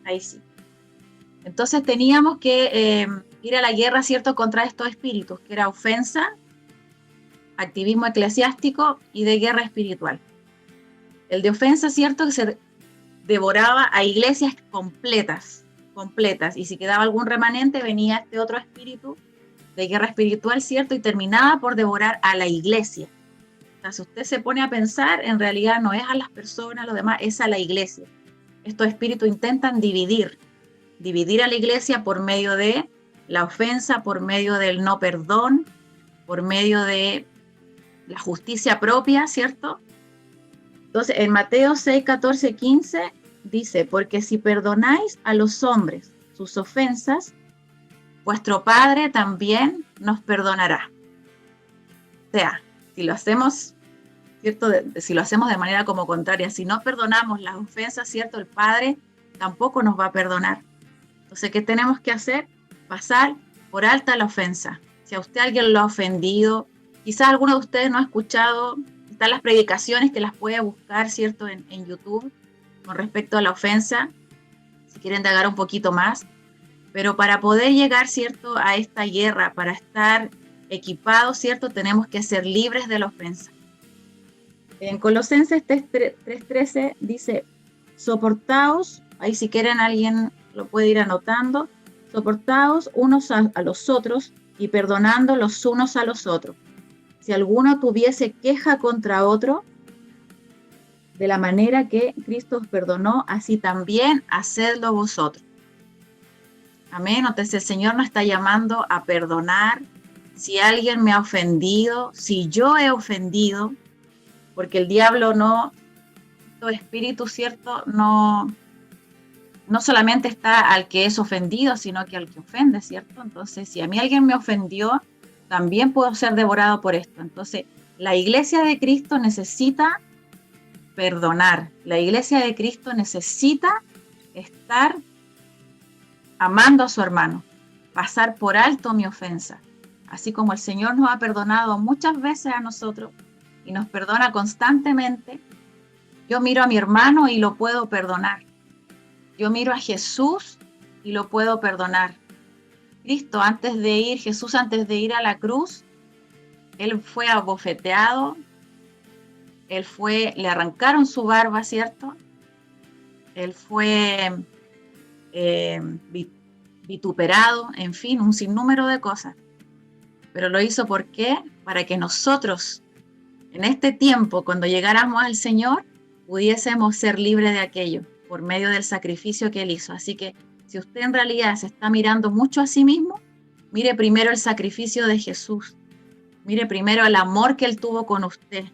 ahí sí. Entonces teníamos que ir a la guerra, ¿cierto?, contra estos espíritus, que era ofensa, activismo eclesiástico y de guerra espiritual. El de ofensa, ¿cierto?, que se devoraba a iglesias completas, y si quedaba algún remanente venía este otro espíritu de guerra espiritual, ¿cierto?, y terminaba por devorar a la iglesia. O sea, si usted se pone a pensar, en realidad no es a las personas, a los demás, es a la iglesia. Estos espíritus intentan dividir a la iglesia por medio de la ofensa, por medio del no perdón, por medio de la justicia propia, ¿cierto? Entonces, en Mateo 6, 14, 15, dice, porque si perdonáis a los hombres sus ofensas, vuestro Padre también nos perdonará. O sea, si lo hacemos, ¿cierto? Si lo hacemos de manera como contraria, si no perdonamos las ofensas, ¿cierto? El Padre tampoco nos va a perdonar. Entonces, ¿qué tenemos que hacer? Pasar por alta la ofensa. Si a usted alguien lo ha ofendido, quizás alguno de ustedes no ha escuchado, están las predicaciones que las puede buscar, ¿cierto?, en YouTube, con respecto a la ofensa, si quieren indagar un poquito más. Pero para poder llegar, ¿cierto?, a esta guerra, para estar equipados, ¿cierto?, tenemos que ser libres de la ofensa. En Colosenses 3:13 dice, soportaos, ahí si quieren alguien lo puede ir anotando, soportaos unos a los otros y perdonando los unos a los otros. Si alguno tuviese queja contra otro, de la manera que Cristo os perdonó, así también hacedlo vosotros. Amén. Entonces el Señor nos está llamando a perdonar. Si alguien me ha ofendido, si yo he ofendido, porque el diablo no, tu espíritu, ¿cierto?, no solamente está al que es ofendido, sino que al que ofende, ¿cierto? Entonces, si a mí alguien me ofendió, también puedo ser devorado por esto. Entonces, la iglesia de Cristo necesita perdonar. La iglesia de Cristo necesita estar amando a su hermano, pasar por alto mi ofensa. Así como el Señor nos ha perdonado muchas veces a nosotros y nos perdona constantemente, yo miro a mi hermano y lo puedo perdonar. Yo miro a Jesús y lo puedo perdonar. Cristo, Jesús antes de ir a la cruz, él fue abofeteado, le arrancaron su barba, ¿cierto? Él fue vituperado, en fin, un sinnúmero de cosas. Pero lo hizo ¿por qué? Para que nosotros, en este tiempo, cuando llegáramos al Señor, pudiésemos ser libres de aquello, por medio del sacrificio que Él hizo. Así que, si usted en realidad se está mirando mucho a sí mismo, mire primero el sacrificio de Jesús. Mire primero el amor que Él tuvo con usted.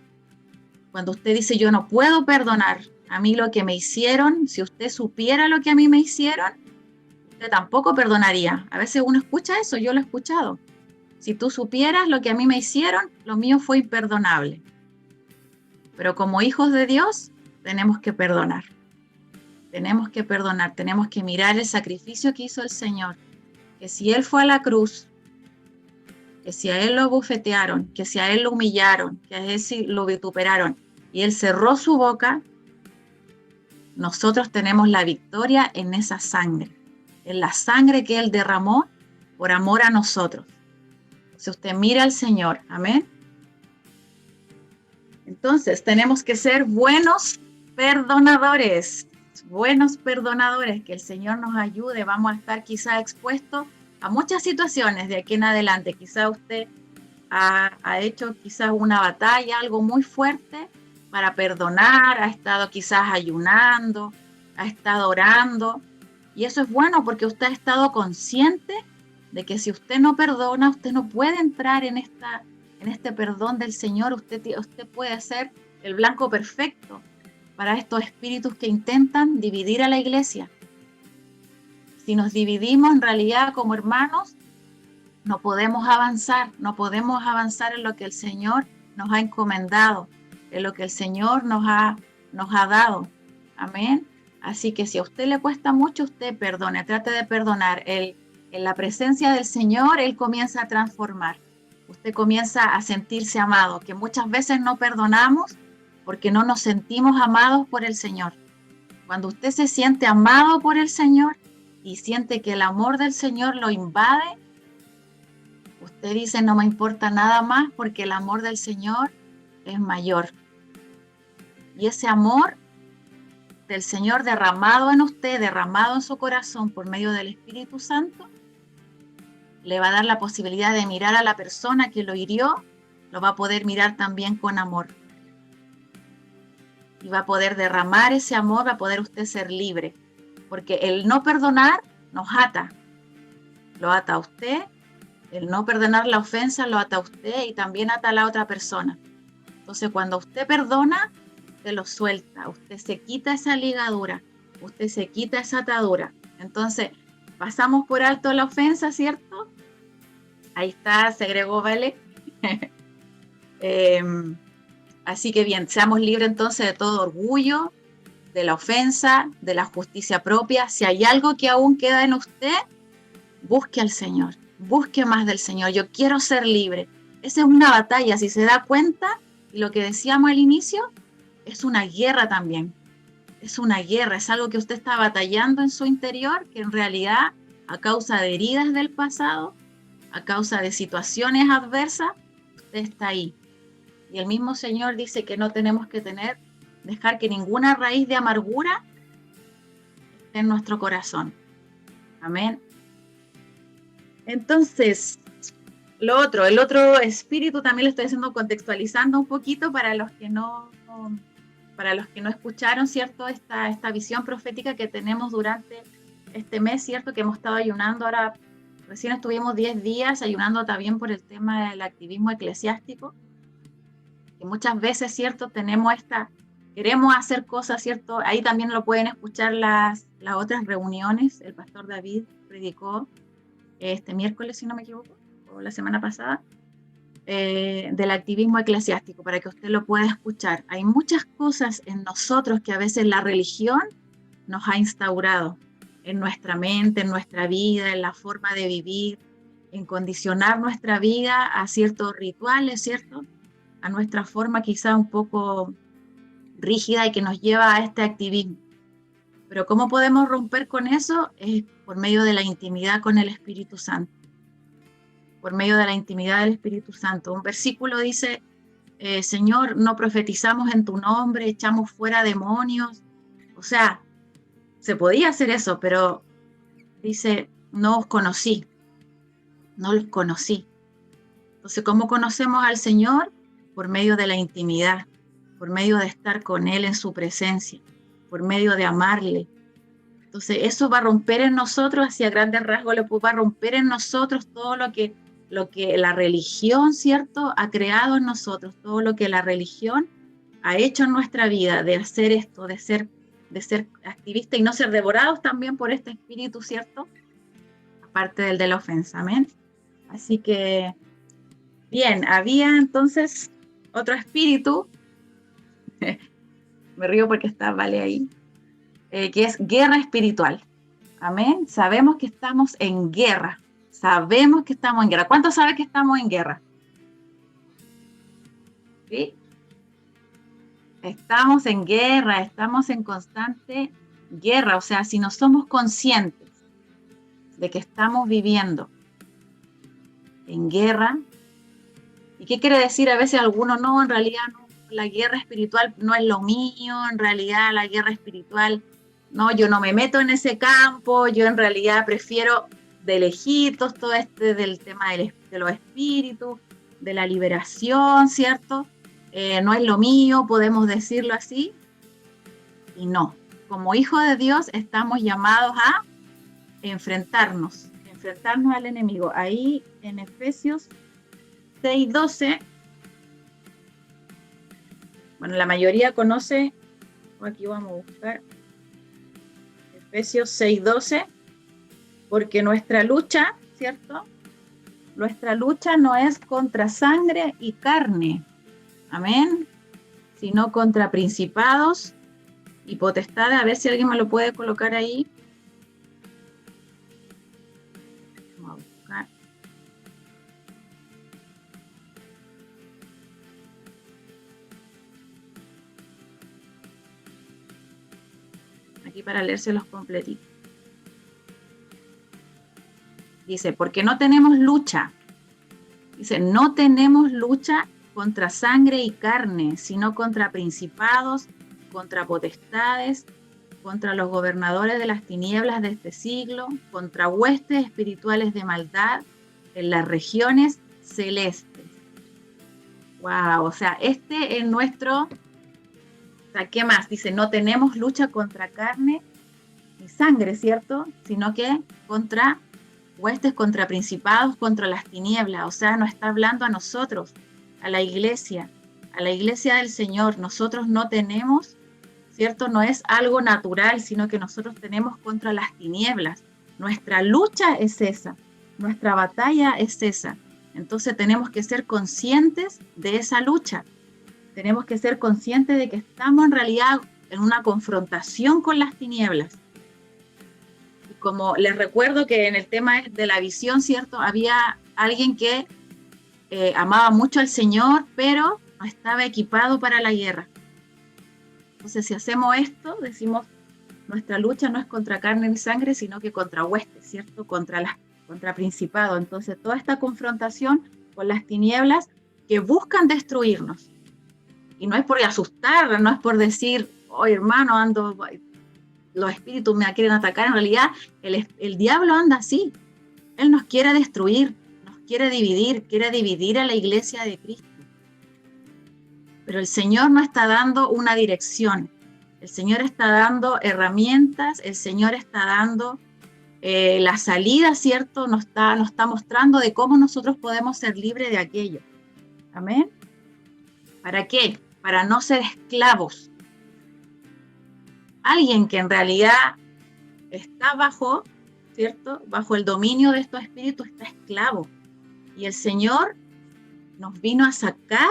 Cuando usted dice, yo no puedo perdonar a mí lo que me hicieron, si usted supiera lo que a mí me hicieron, usted tampoco perdonaría. A veces uno escucha eso, yo lo he escuchado. Si tú supieras lo que a mí me hicieron, lo mío fue imperdonable. Pero como hijos de Dios, tenemos que perdonar. Tenemos que perdonar, tenemos que mirar el sacrificio que hizo el Señor. Que si Él fue a la cruz, que si a Él lo bofetearon, que si a Él lo humillaron, que a Él lo vituperaron, y Él cerró su boca, nosotros tenemos la victoria en esa sangre, en la sangre que Él derramó por amor a nosotros. Si usted mira al Señor, amén. Entonces, tenemos que ser buenos perdonadores, que el Señor nos ayude. Vamos a estar quizás expuestos a muchas situaciones de aquí en adelante. Quizás usted ha hecho quizás una batalla, algo muy fuerte para perdonar, ha estado quizás ayunando, ha estado orando, y eso es bueno porque usted ha estado consciente de que si usted no perdona, usted no puede entrar en este perdón del Señor. Usted puede ser el blanco perfecto para estos espíritus que intentan dividir a la iglesia. Si nos dividimos en realidad como hermanos, no podemos avanzar en lo que el Señor nos ha encomendado, en lo que el Señor nos ha dado. Amén. Así que si a usted le cuesta mucho, usted perdone, trate de perdonar. En la presencia del Señor, Él comienza a transformar. Usted comienza a sentirse amado, que muchas veces no perdonamos porque no nos sentimos amados por el Señor. Cuando usted se siente amado por el Señor y siente que el amor del Señor lo invade, usted dice, no me importa nada más porque el amor del Señor es mayor. Y ese amor del Señor derramado en usted, derramado en su corazón por medio del Espíritu Santo, le va a dar la posibilidad de mirar a la persona que lo hirió, lo va a poder mirar también con amor. Y va a poder derramar ese amor, va a poder usted ser libre. Porque el no perdonar nos ata. Lo ata a usted, el no perdonar la ofensa lo ata a usted y también ata a la otra persona. Entonces, cuando usted perdona, usted lo suelta, usted se quita esa ligadura, usted se quita esa atadura. Entonces, pasamos por alto la ofensa, ¿cierto? Ahí está, se agregó, ¿vale? Así que bien, seamos libres entonces de todo orgullo, de la ofensa, de la justicia propia. Si hay algo que aún queda en usted, busque al Señor, busque más del Señor. Yo quiero ser libre. Esa es una batalla, si se da cuenta, y lo que decíamos al inicio, es una guerra también. Es una guerra, es algo que usted está batallando en su interior, que en realidad, a causa de heridas del pasado, a causa de situaciones adversas, usted está ahí. Y el mismo Señor dice que no tenemos que dejar que ninguna raíz de amargura esté en nuestro corazón. Amén. Entonces, el otro espíritu también lo estoy haciendo contextualizando un poquito para los que no escucharon, ¿cierto? Esta visión profética que tenemos durante este mes, ¿cierto? Que hemos estado ayunando ahora, recién estuvimos 10 días ayunando también por el tema del activismo eclesiástico, que muchas veces, ¿cierto? Queremos hacer cosas, ¿cierto? Ahí también lo pueden escuchar las otras reuniones. El pastor David predicó este miércoles, si no me equivoco, o la semana pasada, del activismo eclesiástico, para que usted lo pueda escuchar. Hay muchas cosas en nosotros que a veces la religión nos ha instaurado en nuestra mente, en nuestra vida, en la forma de vivir, en condicionar nuestra vida a ciertos rituales, ¿cierto? A nuestra forma quizá un poco rígida y que nos lleva a este activismo. Pero ¿cómo podemos romper con eso? Es por medio de la intimidad con el Espíritu Santo. Por medio de la intimidad del Espíritu Santo. Un versículo dice, Señor, no profetizamos en tu nombre, echamos fuera demonios. O sea, se podía hacer eso, pero dice, no os conocí, no los conocí. Entonces, ¿cómo conocemos al Señor? Por medio de la intimidad, por medio de estar con Él en su presencia, por medio de amarle. Entonces, eso va a romper en nosotros, hacia grandes rasgos, va a romper en nosotros todo lo que la religión, ¿cierto?, ha creado en nosotros, todo lo que la religión ha hecho en nuestra vida, de hacer esto, de ser activista y no ser devorados también por este espíritu, ¿cierto? Aparte del de la ofensa, amén. Así que, bien, había entonces otro espíritu, me río porque está Vale ahí, que es guerra espiritual. Amén. Sabemos que estamos en guerra. Sabemos que estamos en guerra. ¿Cuántos saben que estamos en guerra? ¿Sí? Estamos en guerra, estamos en constante guerra. O sea, si no somos conscientes de que estamos viviendo en guerra, ¿y qué quiere decir? A veces algunos no, en realidad no, la guerra espiritual no es lo mío, en realidad la guerra espiritual, no, yo no me meto en ese campo, yo en realidad prefiero de lejitos todo del tema de los espíritus, de la liberación, ¿cierto? No es lo mío, podemos decirlo así, y no. Como hijos de Dios estamos llamados a enfrentarnos al enemigo. Ahí en Efesios 6:12, bueno, la mayoría conoce, aquí vamos a buscar, Efesios 6:12, porque nuestra lucha, ¿cierto? Nuestra lucha no es contra sangre y carne, amén, sino contra principados y potestades. A ver si alguien me lo puede colocar ahí. Vamos a buscar. aquí para leérselos completitos. Dice, porque no tenemos lucha. Dice, no tenemos lucha contra sangre y carne, sino contra principados, contra potestades, contra los gobernadores de las tinieblas de este siglo, contra huestes espirituales de maldad en las regiones celestes. Wow, o sea, este es nuestro... O sea, ¿qué más? Dice, no tenemos lucha contra carne y sangre, ¿cierto? Sino que contra huestes, contra principados, contra las tinieblas. O sea, nos está hablando a nosotros, a la iglesia del Señor. Nosotros no tenemos, ¿cierto? No es algo natural, sino que nosotros tenemos contra las tinieblas. Nuestra lucha es esa, nuestra batalla es esa. Entonces tenemos que ser conscientes de esa lucha. Tenemos que ser conscientes de que estamos en realidad en una confrontación con las tinieblas. Y como les recuerdo que en el tema de la visión, ¿cierto? Había alguien que amaba mucho al Señor, pero no estaba equipado para la guerra. Entonces, si hacemos esto, decimos, nuestra lucha no es contra carne ni sangre, sino que contra huestes, ¿cierto? Contra principados. Entonces, toda esta confrontación con las tinieblas que buscan destruirnos. Y no es por asustar, no es por decir, oh hermano, los espíritus me quieren atacar. En realidad, el diablo anda así. Él nos quiere destruir, nos quiere dividir a la iglesia de Cristo. Pero el Señor nos está dando una dirección. El Señor está dando herramientas, el Señor está dando la salida, ¿cierto? Nos está mostrando de cómo nosotros podemos ser libres de aquello. Amén. ¿Para qué? Para no ser esclavos. Alguien que en realidad está bajo, ¿cierto? Bajo el dominio de estos espíritus está esclavo. Y el Señor nos vino a sacar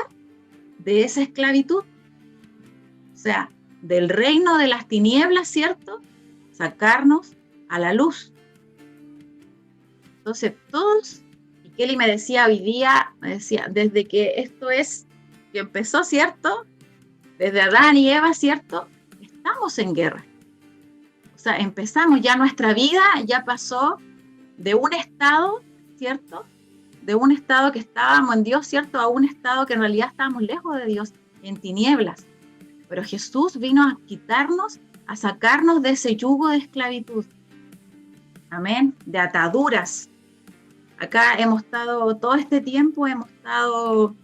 de esa esclavitud. O sea, del reino de las tinieblas, ¿cierto? Sacarnos a la luz. Entonces, todos, y Kelly me decía hoy día, desde que esto es, que empezó, ¿cierto? Desde Adán y Eva, ¿cierto? Estamos en guerra. O sea, empezamos ya nuestra vida, ya pasó de un estado, ¿cierto? De un estado que estábamos en Dios, ¿cierto? A un estado que en realidad estábamos lejos de Dios, en tinieblas. Pero Jesús vino a quitarnos, a sacarnos de ese yugo de esclavitud. Amén. De ataduras. Acá hemos estado, todo este tiempo hemos estado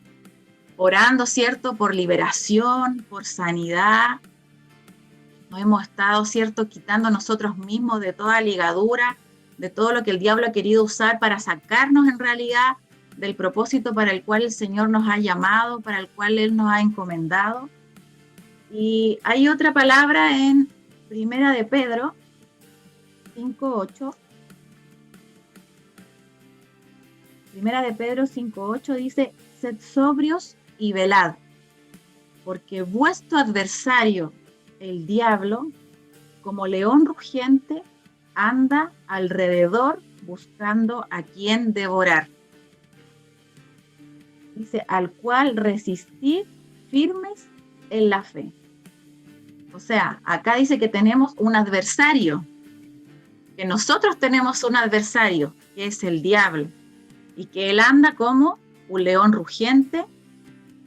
orando, ¿cierto? Por liberación, por sanidad. Nos hemos estado, ¿cierto? Quitando nosotros mismos de toda ligadura, de todo lo que el diablo ha querido usar para sacarnos en realidad del propósito para el cual el Señor nos ha llamado, para el cual Él nos ha encomendado. Y hay otra palabra en Primera de Pedro 5:8. Primera de Pedro 5:8 dice, sed sobrios y velad, porque vuestro adversario, el diablo, como león rugiente, anda alrededor buscando a quien devorar. Dice, al cual resistid firmes en la fe. O sea, acá dice que tenemos un adversario, que nosotros tenemos un adversario, que es el diablo, y que él anda como un león rugiente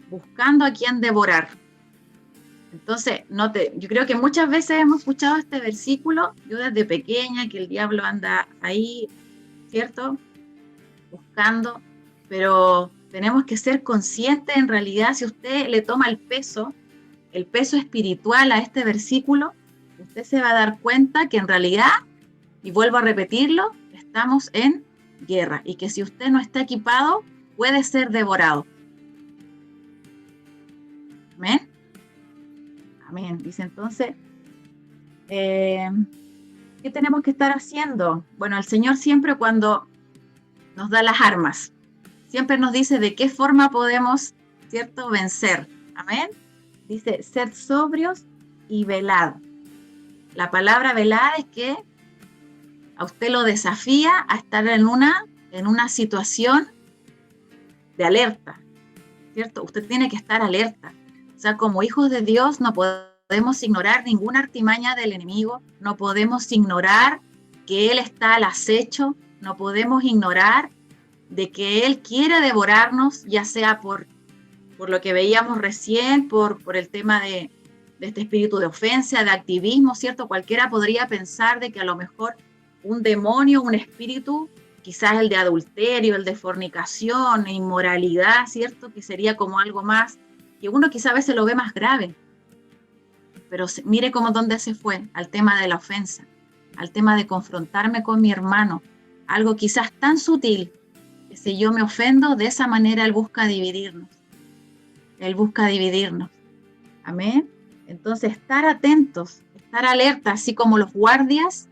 buscando a quien devorar. Entonces, yo creo que muchas veces hemos escuchado este versículo, yo desde pequeña, que el diablo anda ahí, ¿cierto? Buscando, pero tenemos que ser conscientes en realidad, si usted le toma el peso espiritual a este versículo, usted se va a dar cuenta que en realidad, y vuelvo a repetirlo, estamos en guerra, y que si usted no está equipado, puede ser devorado. Amén. Amén. Dice entonces, ¿qué tenemos que estar haciendo? Bueno, el Señor siempre cuando nos da las armas, siempre nos dice de qué forma podemos, ¿cierto?, vencer. Amén. Dice, sed sobrios y velad. La palabra velad es que a usted lo desafía a estar en una situación de alerta, ¿cierto? Usted tiene que estar alerta. O sea, como hijos de Dios no podemos podemos ignorar ninguna artimaña del enemigo, no podemos ignorar que él está al acecho, no podemos ignorar de que él quiere devorarnos, ya sea por lo que veíamos recién, por el tema de este espíritu de ofensa, de activismo, ¿cierto? Cualquiera podría pensar de que a lo mejor un demonio, un espíritu, quizás el de adulterio, el de fornicación, inmoralidad, ¿cierto? Que sería como algo más, que uno quizás a veces lo ve más grave. Pero mire cómo dónde se fue, al tema de la ofensa, al tema de confrontarme con mi hermano, algo quizás tan sutil, que si yo me ofendo, de esa manera él busca dividirnos. Él busca dividirnos. Amén. Entonces, estar atentos, estar alerta, así como los guardias,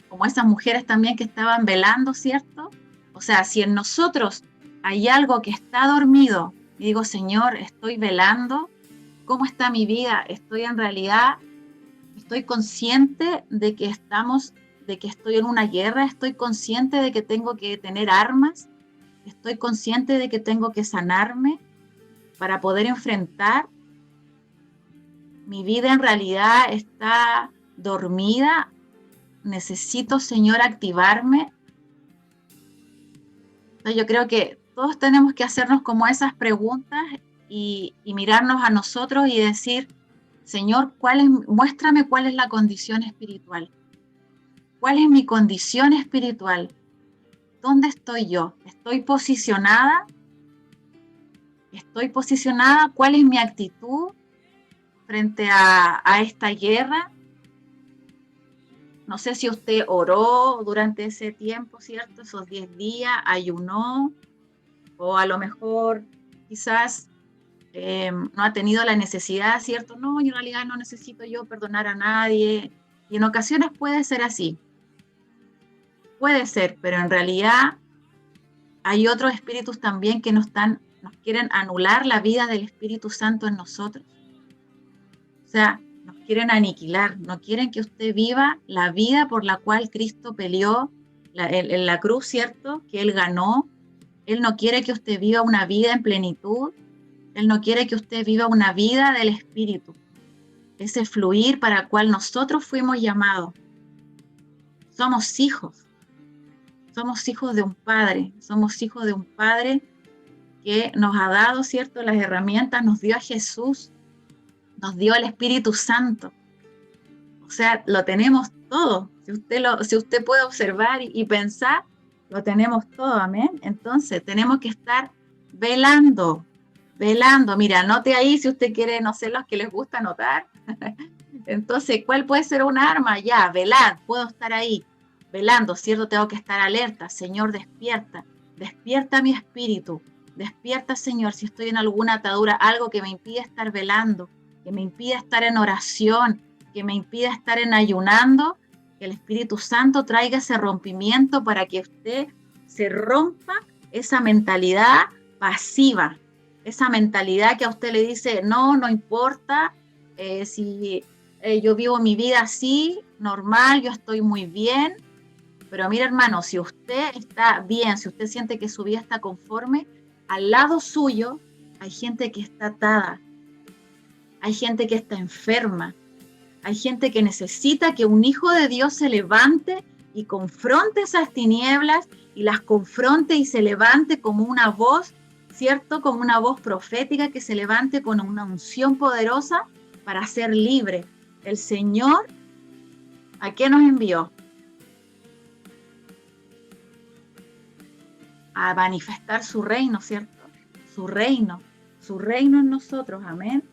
como esas mujeres también que estaban velando, ¿cierto? O sea, si en nosotros hay algo que está dormido, y digo, Señor, estoy velando, ¿cómo está mi vida? Estoy consciente de que estoy en una guerra, estoy consciente de que tengo que tener armas, estoy consciente de que tengo que sanarme para poder enfrentar. Mi vida en realidad está dormida, necesito, Señor, activarme. Entonces, yo creo que todos tenemos que hacernos como esas preguntas y mirarnos a nosotros y decir, Señor, muéstrame cuál es la condición espiritual. ¿Cuál es mi condición espiritual? ¿Dónde estoy yo? ¿Estoy posicionada? ¿Cuál es mi actitud frente a esta guerra? No sé si usted oró durante ese tiempo, ¿cierto? Esos 10 días, ayunó, o a lo mejor quizás no ha tenido la necesidad, ¿cierto? No, en realidad no necesito yo perdonar a nadie. Y en ocasiones puede ser así. Puede ser, pero en realidad hay otros espíritus también que nos quieren anular la vida del Espíritu Santo en nosotros. O sea, nos quieren aniquilar, no quieren que usted viva la vida por la cual Cristo peleó en la cruz, ¿cierto? Que Él ganó. Él no quiere que usted viva una vida en plenitud. Él no quiere que usted viva una vida del Espíritu. Ese fluir para el cual nosotros fuimos llamados. Somos hijos de un Padre. Somos hijos de un Padre que nos ha dado, ¿cierto?, las herramientas, nos dio a Jesús, nos dio al Espíritu Santo. O sea, lo tenemos todo. Si usted puede observar y pensar, lo tenemos todo, amén. Entonces, tenemos que estar velando. Mira, anote ahí si usted quiere, no sé, los que les gusta anotar. Entonces, ¿cuál puede ser un arma? Ya, velar, puedo estar ahí, velando, ¿cierto? Tengo que estar alerta. Señor, despierta mi espíritu. Despierta, Señor, si estoy en alguna atadura, algo que me impide estar velando, que me impide estar en oración, que me impide estar en ayunando, que el Espíritu Santo traiga ese rompimiento para que usted se rompa esa mentalidad pasiva, esa mentalidad que a usted le dice, no importa si yo vivo mi vida así, normal, yo estoy muy bien, pero mira, hermano, si usted está bien, si usted siente que su vida está conforme, al lado suyo hay gente que está atada, hay gente que está enferma, hay gente que necesita que un hijo de Dios se levante y confronte esas tinieblas y las confronte y se levante como una voz, ¿cierto? Como una voz profética que se levante con una unción poderosa para ser libre. El Señor, ¿a qué nos envió? A manifestar su reino, ¿cierto? Su reino en nosotros, amén.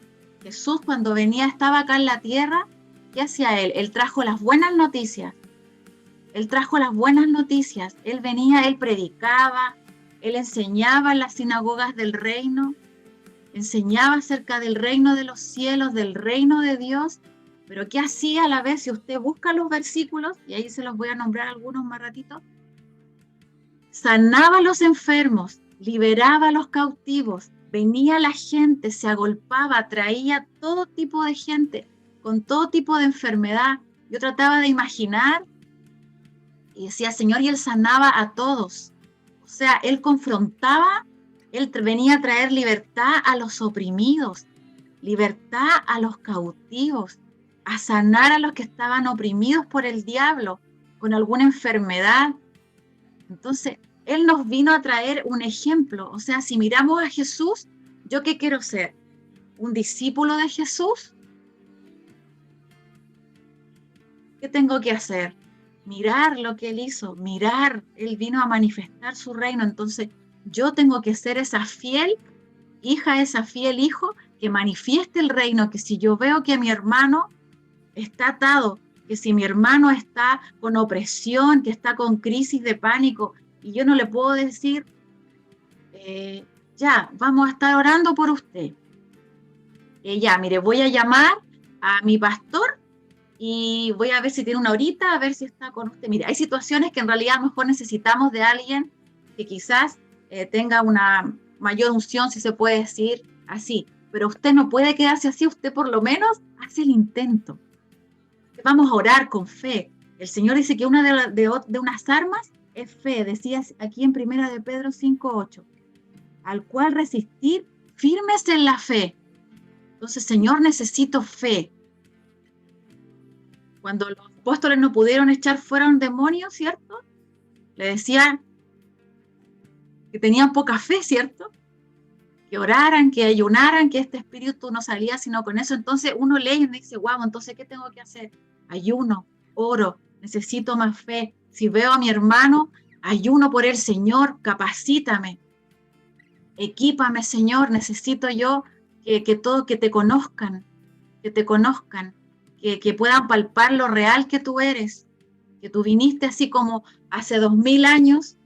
Jesús cuando venía, estaba acá en la tierra, ¿qué hacía Él? Él trajo las buenas noticias. Él venía, Él predicaba, Él enseñaba en las sinagogas del reino, enseñaba acerca del reino de los cielos, del reino de Dios, pero ¿qué hacía a la vez? Si usted busca los versículos, y ahí se los voy a nombrar algunos más ratito, sanaba a los enfermos, liberaba a los cautivos, venía la gente, se agolpaba, traía todo tipo de gente con todo tipo de enfermedad. Yo trataba de imaginar y decía, Señor, y Él sanaba a todos. O sea, Él confrontaba, Él venía a traer libertad a los oprimidos, libertad a los cautivos. a sanar a los que estaban oprimidos por el diablo, con alguna enfermedad. Entonces, Él nos vino a traer un ejemplo. O sea, si miramos a Jesús, ¿yo qué quiero ser? ¿Un discípulo de Jesús? ¿Qué tengo que hacer? Mirar lo que Él hizo, mirar. Él vino a manifestar su reino. Entonces, yo tengo que ser esa fiel hija, esa fiel hijo que manifieste el reino, que si yo veo que mi hermano está atado, que si mi hermano está con opresión, que está con crisis de pánico, y yo no le puedo decir, ya, vamos a estar orando por usted. Ya, mire, voy a llamar a mi pastor y voy a ver si tiene una horita, a ver si está con usted. Mire, hay situaciones que en realidad a lo mejor necesitamos de alguien que quizás tenga una mayor unción, si se puede decir así, pero usted no puede quedarse así, usted por lo menos hace el intento. Vamos a orar con fe. El Señor dice que una de unas armas es fe, decía aquí en 1 de Pedro 5:8, al cual resistir firmes en la fe. Entonces, Señor, necesito fe. Cuando los apóstoles no pudieron echar fuera un demonio, ¿cierto? Le decían que tenían poca fe, ¿cierto? Que oraran, que ayunaran, que este espíritu no salía sino con eso. Entonces uno lee y dice, wow, entonces, ¿qué tengo que hacer? Ayuno, oro, necesito más fe. Si veo a mi hermano, ayuno por el Señor, capacítame, equípame, Señor, necesito yo que te conozcan, que puedan palpar lo real que tú eres, que tú viniste así como hace 2000 años,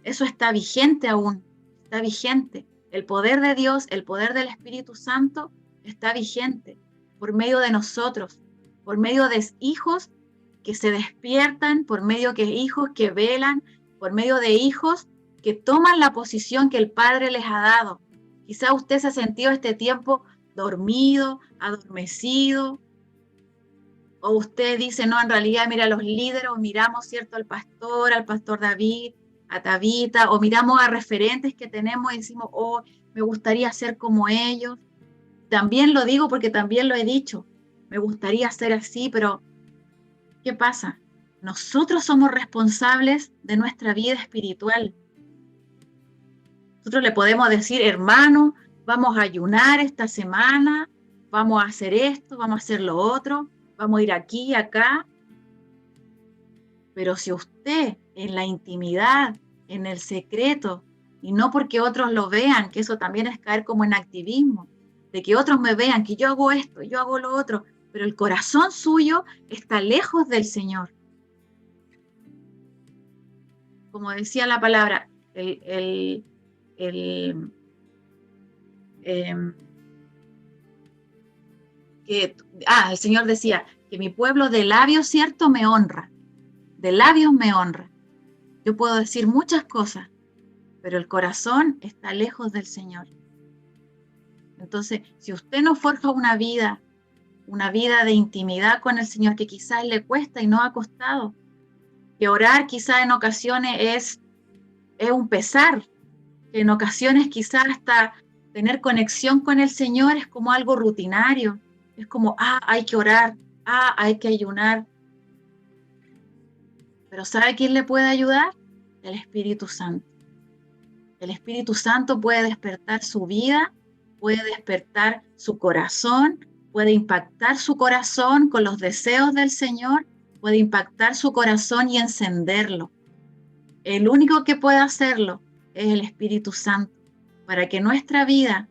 eso está vigente aún, está vigente. El poder de Dios, el poder del Espíritu Santo está vigente por medio de nosotros, por medio de hijos que se despiertan, por medio de hijos que velan, por medio de hijos que toman la posición que el Padre les ha dado. Quizá usted se ha sentido este tiempo dormido, adormecido, o usted dice, no, en realidad mira a los líderes, o miramos, ¿cierto?, al pastor David, a Tabita, o miramos a referentes que tenemos y decimos, oh, me gustaría ser como ellos. También lo digo porque también lo he dicho, me gustaría ser así, pero ¿qué pasa? Nosotros somos responsables de nuestra vida espiritual. Nosotros le podemos decir, hermano, vamos a ayunar esta semana, vamos a hacer esto, vamos a hacer lo otro, vamos a ir aquí, acá. Pero si usted en la intimidad, en el secreto, y no porque otros lo vean, que eso también es caer como en activismo, de que otros me vean, que yo hago esto, yo hago lo otro, pero el corazón suyo está lejos del Señor. Como decía la palabra, el Señor decía que mi pueblo de labios, cierto, me honra, de labios me honra. Yo puedo decir muchas cosas, pero el corazón está lejos del Señor. Entonces, si usted no forja una vida de intimidad con el Señor, que quizás le cuesta y no ha costado, que orar quizás en ocasiones es un pesar, que en ocasiones quizás hasta tener conexión con el Señor es como algo rutinario, es como, hay que orar, hay que ayunar. Pero ¿sabe quién le puede ayudar? El Espíritu Santo. El Espíritu Santo puede despertar su vida, puede despertar su corazón, puede impactar su corazón con los deseos del Señor, puede impactar su corazón y encenderlo. El único que puede hacerlo es el Espíritu Santo, para que nuestra vida,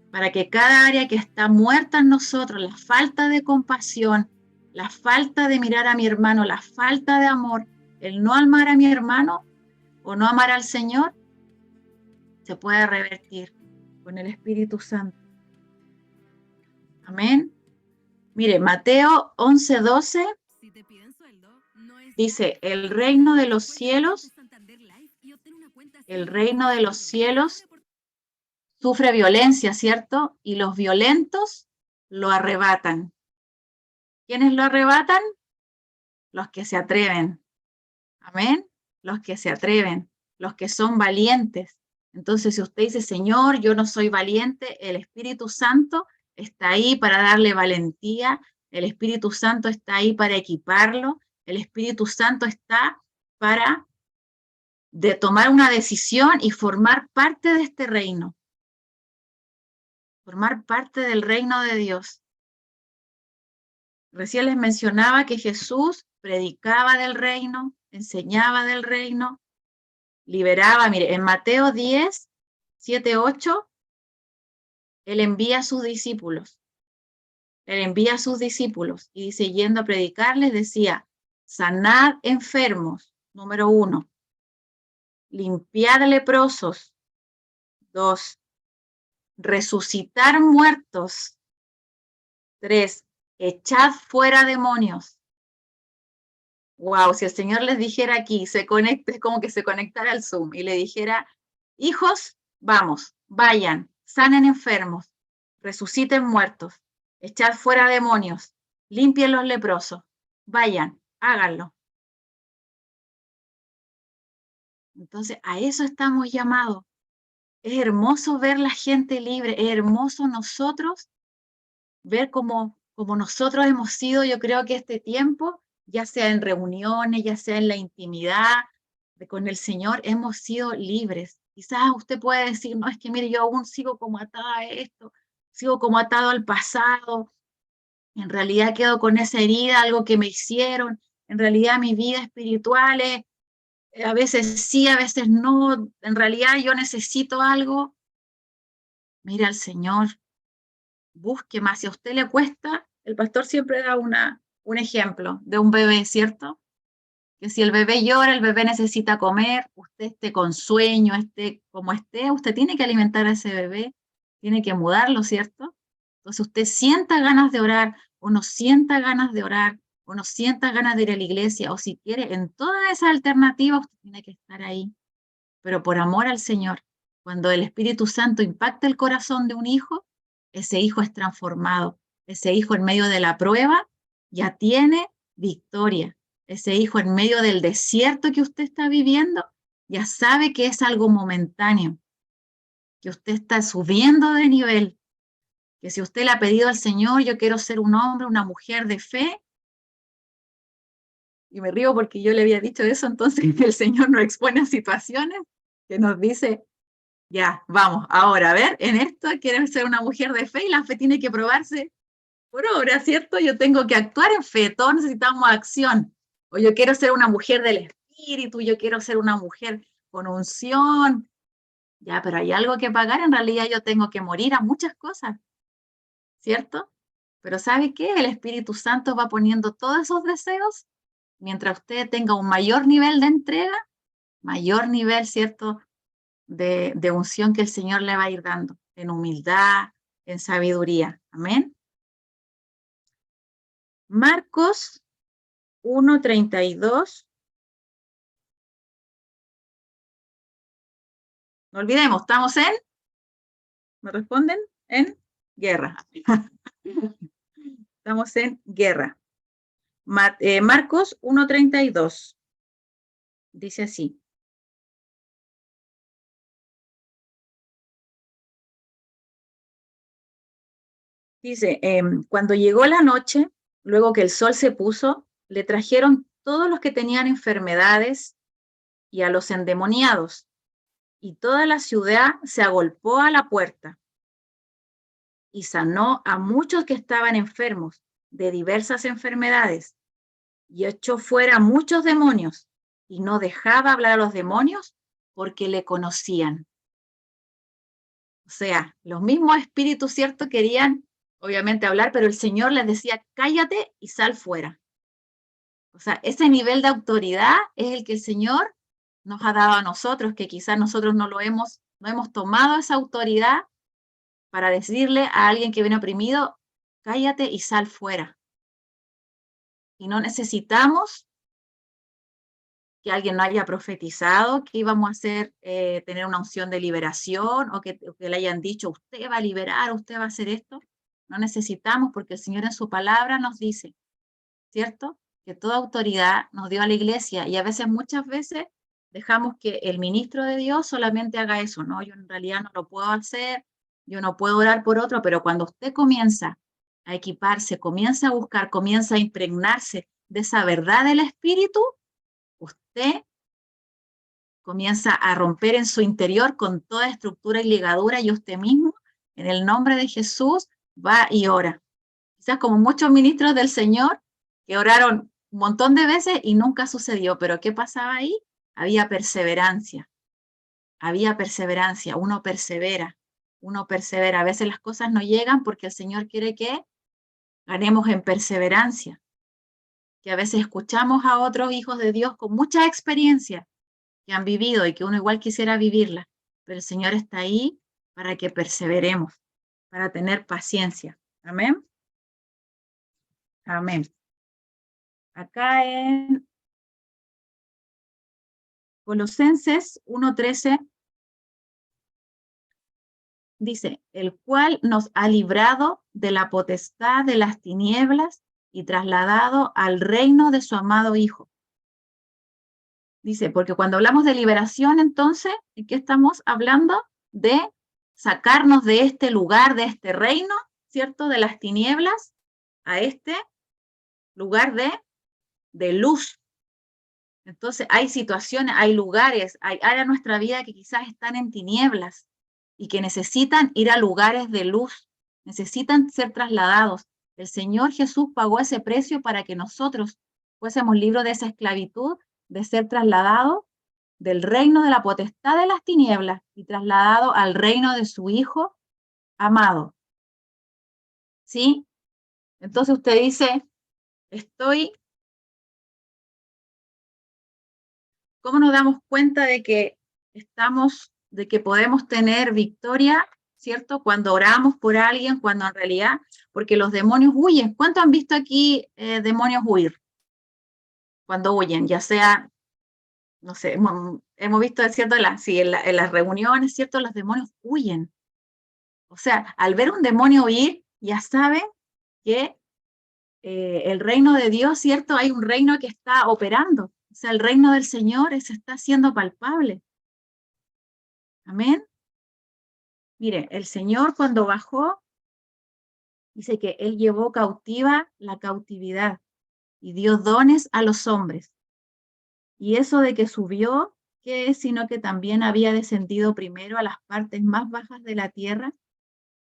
para que cada área que está muerta en nosotros, la falta de compasión, la falta de mirar a mi hermano, la falta de amor, el no amar a mi hermano o no amar al Señor, se puede revertir con el Espíritu Santo. Amén. Mire, Mateo 11:12 dice, el reino de los cielos sufre violencia, ¿cierto? Y los violentos lo arrebatan. ¿Quiénes lo arrebatan? Los que se atreven. Amén. Los que se atreven, los que son valientes. Entonces, si usted dice, Señor, yo no soy valiente, el Espíritu Santo está ahí para darle valentía, el Espíritu Santo está ahí para equiparlo, el Espíritu Santo está para tomar una decisión y formar parte de este reino, formar parte del reino de Dios. Recién les mencionaba que Jesús predicaba del reino, enseñaba del reino, liberaba. Mire, en Mateo 10, 7, 8, Él envía a sus discípulos. Él envía a sus discípulos y dice, yendo a predicarles, decía, sanad enfermos, número 1, limpiad leprosos, 2, resucitar muertos, 3, echad fuera demonios. Wow, si el Señor les dijera aquí, se conecte, es como que se conectara al Zoom y le dijera, hijos, vamos, vayan, sanen enfermos, resuciten muertos, echad fuera demonios, limpien los leprosos, vayan, háganlo. Entonces, a eso estamos llamados. Es hermoso ver la gente libre, es hermoso nosotros ver cómo nosotros hemos sido, yo creo que este tiempo, ya sea en reuniones, ya sea en la intimidad con el Señor, hemos sido libres. Quizás usted puede decir, no, es que mire, yo aún sigo como atada a esto, sigo como atado al pasado, en realidad quedo con esa herida, algo que me hicieron, en realidad mi vida espiritual es, a veces sí, a veces no, en realidad yo necesito algo. Mira al Señor, busque más. Si a usted le cuesta, el pastor siempre da un ejemplo de un bebé, ¿cierto? Que si el bebé llora, el bebé necesita comer, usted esté con sueño, esté como esté, usted tiene que alimentar a ese bebé, tiene que mudarlo, ¿cierto? Entonces usted sienta ganas de orar, o no sienta ganas de orar, o no sienta ganas de ir a la iglesia, o si quiere, en todas esas alternativas usted tiene que estar ahí, pero por amor al Señor. Cuando el Espíritu Santo impacta el corazón de un hijo, ese hijo es transformado. Ese hijo en medio de la prueba ya tiene victoria. Ese hijo en medio del desierto que usted está viviendo ya sabe que es algo momentáneo, que usted está subiendo de nivel, que si usted le ha pedido al Señor, yo quiero ser un hombre, una mujer de fe, y me río porque yo le había dicho eso, entonces el Señor nos expone a situaciones que nos dice, ya, vamos, ahora, a ver, en esto quiero ser una mujer de fe y la fe tiene que probarse por obra, ¿cierto? Yo tengo que actuar en fe, todos necesitamos acción. O yo quiero ser una mujer del espíritu, yo quiero ser una mujer con unción. Ya, pero hay algo que pagar, en realidad yo tengo que morir a muchas cosas, ¿cierto? Pero ¿sabe qué? El Espíritu Santo va poniendo todos esos deseos mientras usted tenga un mayor nivel de entrega, mayor nivel, ¿cierto? De unción que el Señor le va a ir dando, en humildad, en sabiduría. Amén. Marcos 1:32. No olvidemos, estamos en, ¿me responden? En guerra. Estamos en guerra. Marcos 1:32. Dice así. Dice, cuando llegó la noche, luego que el sol se puso, le trajeron todos los que tenían enfermedades y a los endemoniados, y toda la ciudad se agolpó a la puerta y sanó a muchos que estaban enfermos de diversas enfermedades y echó fuera muchos demonios y no dejaba hablar a los demonios porque le conocían. O sea, los mismos espíritus, ¿cierto? Querían obviamente hablar, pero el Señor les decía, cállate y sal fuera. O sea, ese nivel de autoridad es el que el Señor nos ha dado a nosotros, que quizás nosotros no hemos tomado esa autoridad para decirle a alguien que viene oprimido, cállate y sal fuera. Y no necesitamos que alguien no haya profetizado que íbamos a hacer, tener una unción de liberación o que le hayan dicho, usted va a liberar, usted va a hacer esto. No necesitamos porque el Señor en su palabra nos dice, ¿cierto? Que toda autoridad nos dio a la iglesia y a veces, muchas veces, dejamos que el ministro de Dios solamente haga eso, ¿no? Yo en realidad no lo puedo hacer, yo no puedo orar por otro, pero cuando usted comienza a equiparse, comienza a buscar, comienza a impregnarse de esa verdad del Espíritu, usted comienza a romper en su interior con toda estructura y ligadura y usted mismo, en el nombre de Jesús, va y ora. Quizás como muchos ministros del Señor que oraron un montón de veces y nunca sucedió, pero ¿qué pasaba ahí? Había perseverancia, uno persevera, A veces las cosas no llegan porque el Señor quiere que ganemos en perseverancia, que a veces escuchamos a otros hijos de Dios con mucha experiencia que han vivido y que uno igual quisiera vivirla, pero el Señor está ahí para que perseveremos, para tener paciencia. Amén. Amén. Acá en Colosenses 1:13 dice, el cual nos ha librado de la potestad de las tinieblas y trasladado al reino de su amado Hijo. Dice, porque cuando hablamos de liberación, entonces, ¿de qué estamos hablando? De sacarnos de este lugar, de este reino, ¿cierto? De las tinieblas a este lugar de luz. Entonces, hay situaciones, hay lugares, hay áreas de nuestra vida que quizás están en tinieblas y que necesitan ir a lugares de luz, necesitan ser trasladados. El Señor Jesús pagó ese precio para que nosotros fuésemos libres de esa esclavitud, de ser trasladados del reino de la potestad de las tinieblas y trasladado al reino de su Hijo amado. ¿Sí? Entonces usted dice, ¿cómo nos damos cuenta de que de que podemos tener victoria, ¿cierto? Cuando oramos por alguien, cuando en realidad, porque los demonios huyen. ¿Cuántos han visto aquí demonios huir? Cuando huyen, ya sea, no sé, hemos visto, ¿cierto? En las reuniones, ¿cierto? Los demonios huyen. O sea, al ver un demonio huir, ya saben que el reino de Dios, ¿cierto? Hay un reino que está operando. O sea, el reino del Señor se está haciendo palpable. Amén. Mire, el Señor cuando bajó, dice que Él llevó cautiva la cautividad y dio dones a los hombres. Y eso de que subió, ¿qué es? Sino que también había descendido primero a las partes más bajas de la tierra.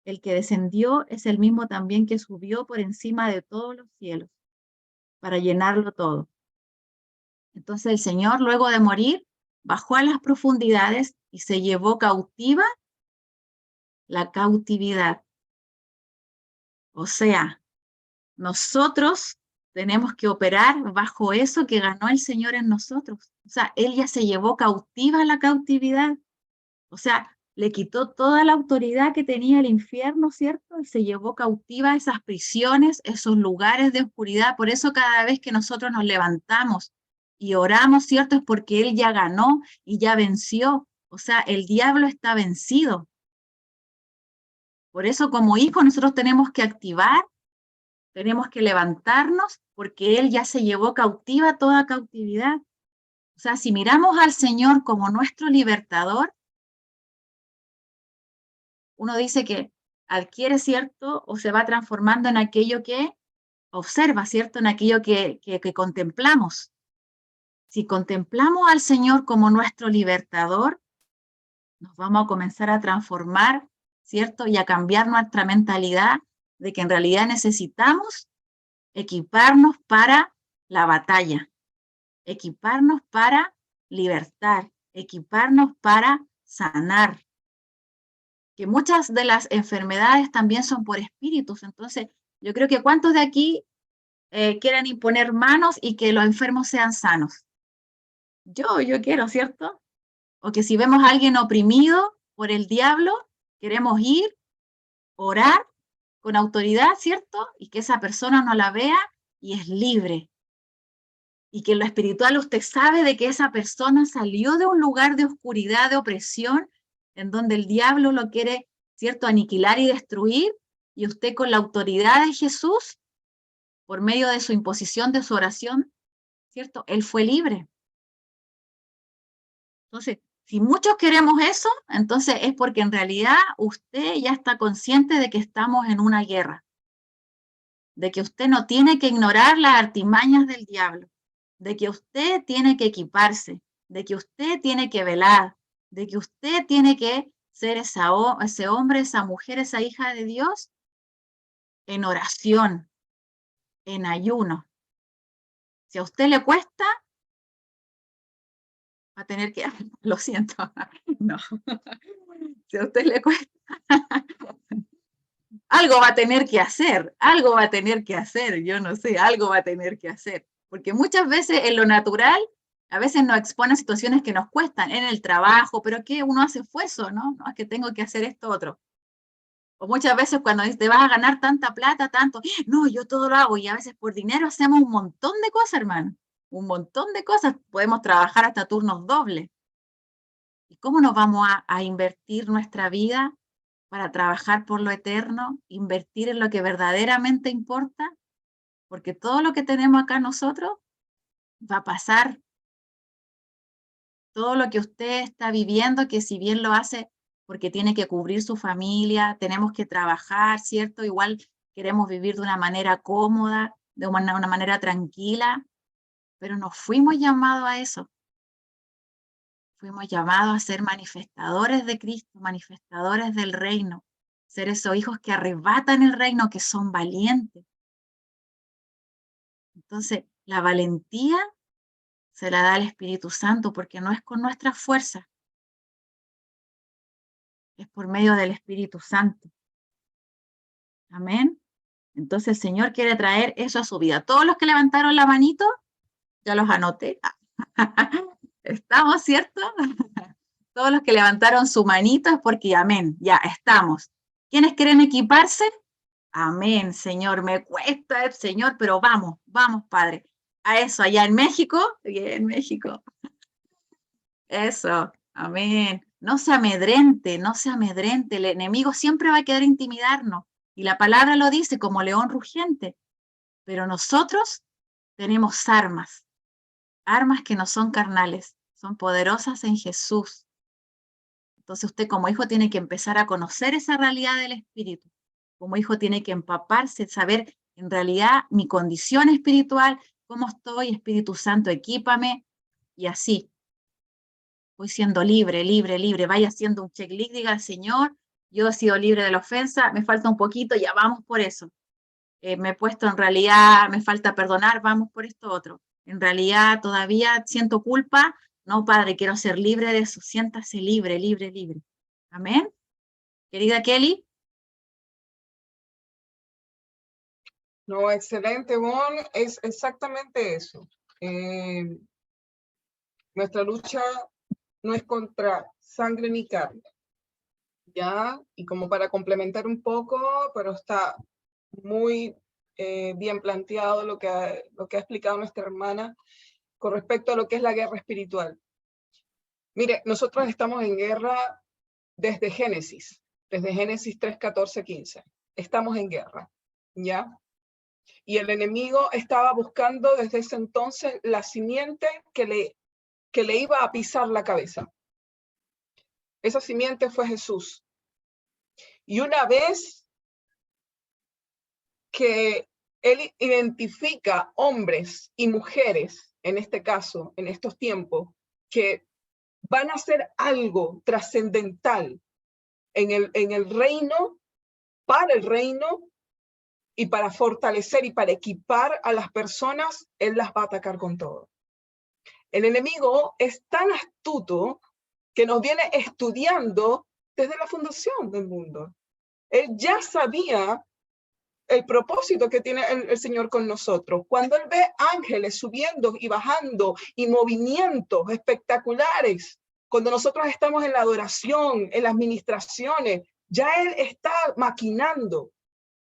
El que descendió es el mismo también que subió por encima de todos los cielos para llenarlo todo. Entonces el Señor, luego de morir, bajó a las profundidades y se llevó cautiva la cautividad. O sea, nosotros tenemos que operar bajo eso que ganó el Señor en nosotros. O sea, Él ya se llevó cautiva la cautividad. O sea, le quitó toda la autoridad que tenía el infierno, ¿cierto? Él se llevó cautiva esas prisiones, esos lugares de oscuridad. Por eso cada vez que nosotros nos levantamos y oramos, ¿cierto? Es porque Él ya ganó y ya venció. O sea, el diablo está vencido. Por eso como hijos nosotros tenemos que activar, tenemos que levantarnos, porque Él ya se llevó cautiva toda cautividad. O sea, si miramos al Señor como nuestro libertador, uno dice que adquiere, ¿cierto? O se va transformando en aquello que observa, ¿cierto? En aquello que contemplamos. Si contemplamos al Señor como nuestro libertador, nos vamos a comenzar a transformar, ¿cierto? Y a cambiar nuestra mentalidad de que en realidad necesitamos equiparnos para la batalla, equiparnos para libertar, equiparnos para sanar. Que muchas de las enfermedades también son por espíritus. Entonces, yo creo que ¿cuántos de aquí quieren imponer manos y que los enfermos sean sanos? Yo quiero, ¿cierto? O que si vemos a alguien oprimido por el diablo, queremos ir, orar con autoridad, ¿cierto? Y que esa persona no la vea y es libre. Y que en lo espiritual usted sabe de que esa persona salió de un lugar de oscuridad, de opresión, en donde el diablo lo quiere, ¿cierto?, aniquilar y destruir, y usted con la autoridad de Jesús, por medio de su imposición, de su oración, ¿cierto?, él fue libre. Entonces, si muchos queremos eso, entonces es porque en realidad usted ya está consciente de que estamos en una guerra. de que usted no tiene que ignorar las artimañas del diablo, de que usted tiene que equiparse, de que usted tiene que velar, de que usted tiene que ser ese hombre, esa mujer, esa hija de Dios en oración, en ayuno. Si a usted le cuesta, va a tener que, lo siento, no, si a usted le cuesta, algo va a tener que hacer, algo va a tener que hacer, yo no sé, algo va a tener que hacer, porque muchas veces en lo natural, a veces nos expone a situaciones que nos cuestan, en el trabajo, pero que uno hace esfuerzo, ¿no? No es que tengo que hacer esto otro. O muchas veces cuando te vas a ganar tanta plata, tanto, no, yo todo lo hago, y a veces por dinero hacemos un montón de cosas, hermano, un montón de cosas, podemos trabajar hasta turnos dobles. ¿Y cómo nos vamos a invertir nuestra vida para trabajar por lo eterno, invertir en lo que verdaderamente importa? Porque todo lo que tenemos acá nosotros va a pasar. Todo lo que usted está viviendo, que si bien lo hace porque tiene que cubrir su familia, tenemos que trabajar, ¿cierto? Igual queremos vivir de una manera cómoda, de una manera tranquila, pero nos fuimos llamados a eso. Fuimos llamados a ser manifestadores de Cristo, manifestadores del reino, ser esos hijos que arrebatan el reino, que son valientes. Entonces, la valentía se la da el Espíritu Santo porque no es con nuestra fuerza, es por medio del Espíritu Santo. Amén. Entonces el Señor quiere traer eso a su vida. Todos los que levantaron la manito, ya los anoté. ¿Estamos, cierto? Todos los que levantaron su manito es porque, amén, ya estamos. ¿Quiénes quieren equiparse? Amén, Señor, me cuesta, Señor, pero vamos, vamos, Padre. A eso, allá en México, en México. Eso, amén. No se amedrente, no se amedrente. El enemigo siempre va a querer intimidarnos. Y la palabra lo dice como león rugiente. Pero nosotros tenemos armas, armas que no son carnales, son poderosas en Jesús. Entonces usted como hijo tiene que empezar a conocer esa realidad del Espíritu. Como hijo tiene que empaparse, saber en realidad mi condición espiritual, cómo estoy, Espíritu Santo, equípame, y así. Voy siendo libre, libre, libre. Vaya haciendo un checklist, diga al Señor, yo he sido libre de la ofensa, me falta un poquito, ya vamos por eso. Me he puesto en realidad, me falta perdonar, vamos por esto otro. En realidad todavía siento culpa, no, Padre, quiero ser libre de eso, siéntase libre, libre, libre. Amén. Querida Kelly. No, excelente, Bon, es exactamente eso. Nuestra lucha no es contra sangre ni carne, ¿ya? Y como para complementar un poco, pero está muy bien planteado lo que ha explicado nuestra hermana con respecto a lo que es la guerra espiritual. Mire, nosotros estamos en guerra desde Génesis 3, 14, 15. Estamos en guerra, ¿ya? Y el enemigo estaba buscando desde ese entonces la simiente que le iba a pisar la cabeza. Esa simiente fue Jesús. Y una vez que él identifica hombres y mujeres, en este caso, en estos tiempos, que van a hacer algo trascendental en el reino, para el reino, y para fortalecer y para equipar a las personas, él las va a atacar con todo. El enemigo es tan astuto que nos viene estudiando desde la fundación del mundo. Él ya sabía el propósito que tiene el Señor con nosotros. Cuando Él ve ángeles subiendo y bajando y movimientos espectaculares, cuando nosotros estamos en la adoración, en las ministraciones, ya Él está maquinando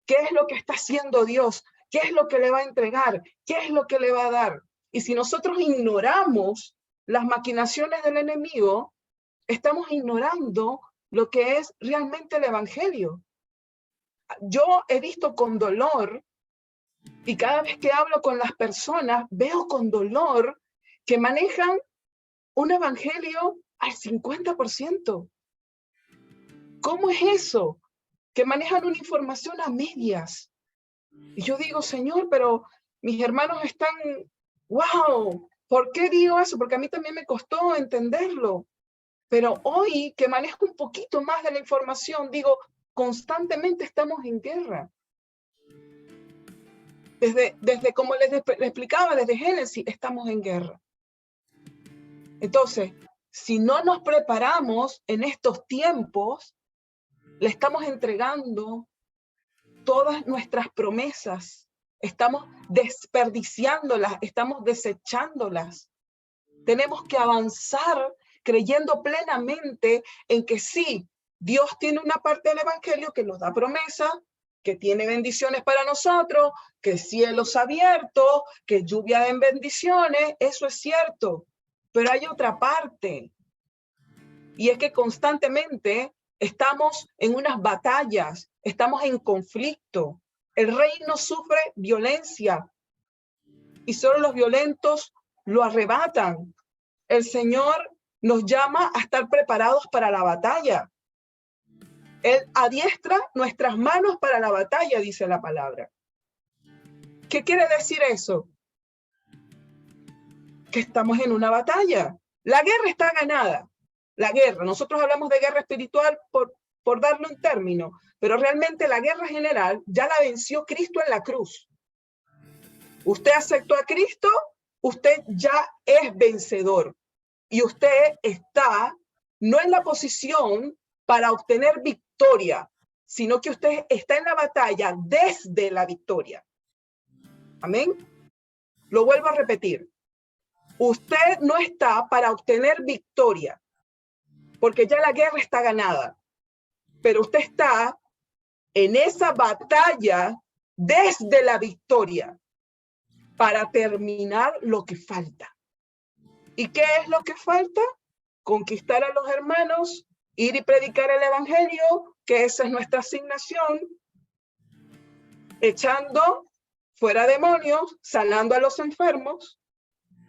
qué es lo que está haciendo Dios, qué es lo que le va a entregar, qué es lo que le va a dar. Y si nosotros ignoramos las maquinaciones del enemigo, estamos ignorando lo que es realmente el evangelio. Yo he visto con dolor, y cada vez que hablo con las personas, veo con dolor que manejan un evangelio al 50%. ¿Cómo es eso? Que manejan una información a medias. Y yo digo, Señor, pero mis hermanos están, wow, ¿por qué digo eso? Porque a mí también me costó entenderlo. Pero hoy que manejo un poquito más de la información, digo, constantemente estamos en guerra. Desde como les explicaba, desde Génesis, estamos en guerra. Entonces, si no nos preparamos en estos tiempos, le estamos entregando todas nuestras promesas, estamos desperdiciándolas, estamos desechándolas. Tenemos que avanzar creyendo plenamente en que sí, Dios tiene una parte del evangelio que nos da promesa, que tiene bendiciones para nosotros, que cielos abiertos, que lluvia en bendiciones, eso es cierto. Pero hay otra parte, y es que constantemente estamos en unas batallas, estamos en conflicto. El reino sufre violencia y solo los violentos lo arrebatan. El Señor nos llama a estar preparados para la batalla. Él adiestra nuestras manos para la batalla, dice la palabra. ¿Qué quiere decir eso? Que estamos en una batalla. La guerra está ganada. La guerra, nosotros hablamos de guerra espiritual por darle un término, pero realmente la guerra general ya la venció Cristo en la cruz. Usted aceptó a Cristo, usted ya es vencedor. Y usted está no en la posición para obtener victoria, sino que usted está en la batalla desde la victoria. Amén. Lo vuelvo a repetir. Usted no está para obtener victoria, porque ya la guerra está ganada. Pero usted está en esa batalla desde la victoria para terminar lo que falta. ¿Y qué es lo que falta? Conquistar a los hermanos, ir y predicar el evangelio, que esa es nuestra asignación, echando fuera demonios, sanando a los enfermos,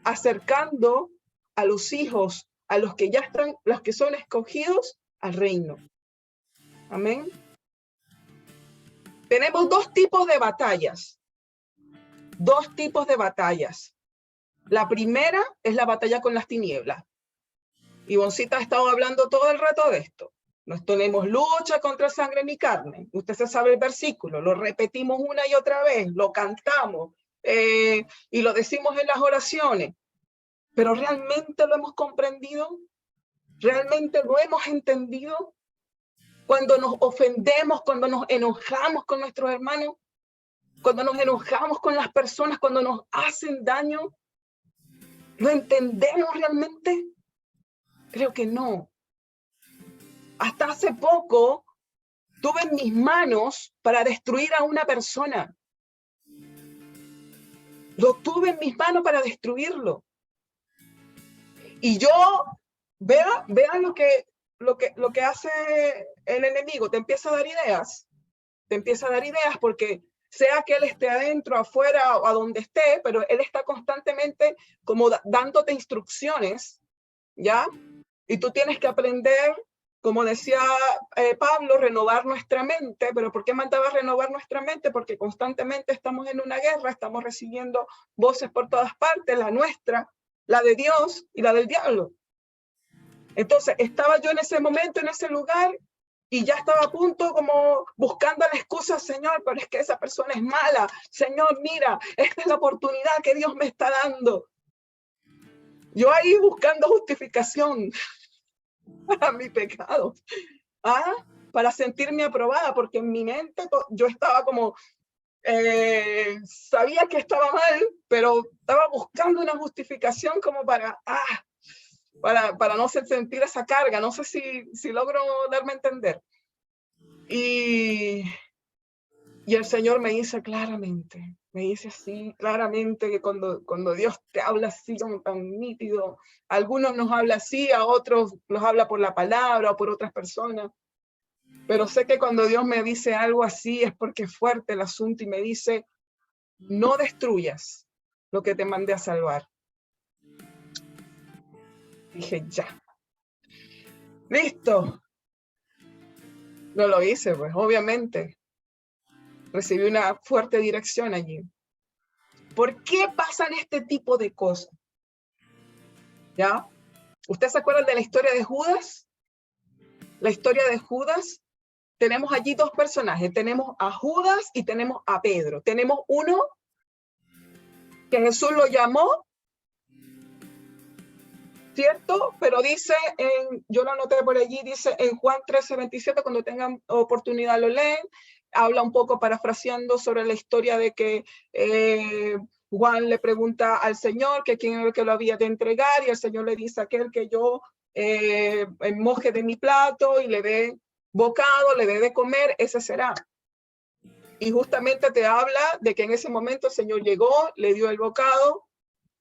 acercando a los hijos, a los que ya están, los que son escogidos, al reino. Amén. Tenemos dos tipos de batallas. Dos tipos de batallas. La primera es la batalla con las tinieblas. Ivoncita ha estado hablando todo el rato de esto. No tenemos lucha contra sangre ni carne. Usted se sabe el versículo, lo repetimos una y otra vez, lo cantamos y lo decimos en las oraciones. Pero ¿realmente lo hemos comprendido? ¿Realmente lo hemos entendido? Cuando nos ofendemos, cuando nos enojamos con nuestros hermanos, cuando nos enojamos con las personas, cuando nos hacen daño, ¿lo entendemos realmente? Creo que no. Hasta hace poco tuve en mis manos para destruir a una persona. Lo tuve en mis manos para destruirlo. Y yo, vean lo que hace el enemigo, te empieza a dar ideas. Te empieza a dar ideas porque sea que él esté adentro, afuera o a donde esté, pero él está constantemente como dándote instrucciones, ¿ya? Y tú tienes que aprender, como decía Pablo, renovar nuestra mente. ¿Pero por qué mandaba renovar nuestra mente? Porque constantemente estamos en una guerra, estamos recibiendo voces por todas partes, la nuestra, la de Dios y la del diablo. Entonces, estaba yo en ese momento, en ese lugar, y ya estaba a punto como buscando la excusa, Señor, pero es que esa persona es mala. Señor, mira, esta es la oportunidad que Dios me está dando. Yo ahí buscando justificación para mi pecado, para sentirme aprobada, porque en mi mente yo estaba como, sabía que estaba mal, pero estaba buscando una justificación como para no sentir esa carga. No sé si logro darme a entender. Y el Señor me dice claramente, me dice así claramente, que cuando Dios te habla así como tan nítido, a algunos nos habla así, a otros los habla por la palabra o por otras personas, pero sé que cuando Dios me dice algo así es porque es fuerte el asunto y me dice, no destruyas lo que te mandé a salvar. Dije, ya. Listo. No lo hice, pues, obviamente. recibí una fuerte dirección allí. ¿Por qué pasan este tipo de cosas? ¿Ya? ¿Ustedes se acuerdan de la historia de Judas? La historia de Judas, tenemos allí dos personajes, tenemos a Judas y tenemos a Pedro. Tenemos uno que Jesús lo llamó, ¿cierto? Pero dice, yo lo anoté por allí, dice en Juan 13:27, cuando tengan oportunidad lo leen, habla un poco parafraseando sobre la historia de que Juan le pregunta al Señor que quién era el que lo había de entregar, y el Señor le dice aquel que yo moje de mi plato y le dé bocado, le dé de comer, ese será. Y justamente te habla de que en ese momento el Señor llegó, le dio el bocado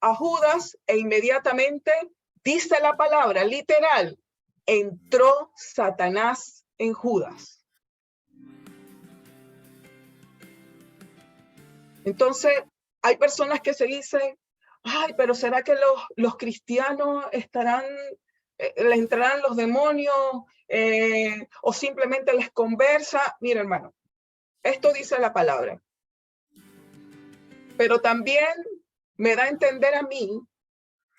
a Judas e inmediatamente dice la palabra literal, entró Satanás en Judas. Entonces, hay personas que se dicen, ay, pero ¿será que los cristianos les entrarán los demonios o simplemente les conversa? Mira, hermano, esto dice la palabra. Pero también me da a entender a mí,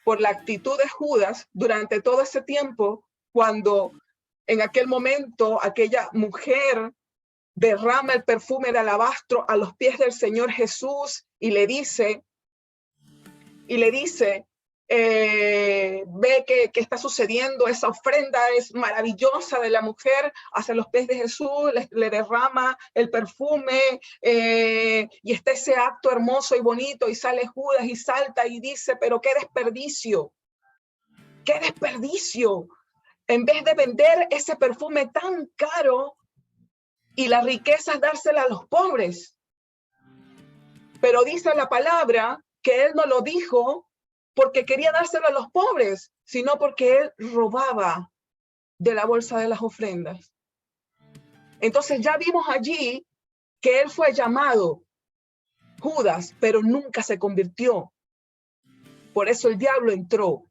por la actitud de Judas durante todo ese tiempo, cuando en aquel momento aquella mujer derrama el perfume de alabastro a los pies del Señor Jesús y le dice, ve que está sucediendo, esa ofrenda es maravillosa de la mujer hacia los pies de Jesús, le derrama el perfume y está ese acto hermoso y bonito y sale Judas y salta y dice, pero qué desperdicio, en vez de vender ese perfume tan caro y la riqueza es dársela a los pobres. Pero dice la palabra que él no lo dijo porque quería dárselo a los pobres, sino porque él robaba de la bolsa de las ofrendas. Entonces ya vimos allí que él fue llamado Judas, pero nunca se convirtió. Por eso el diablo entró.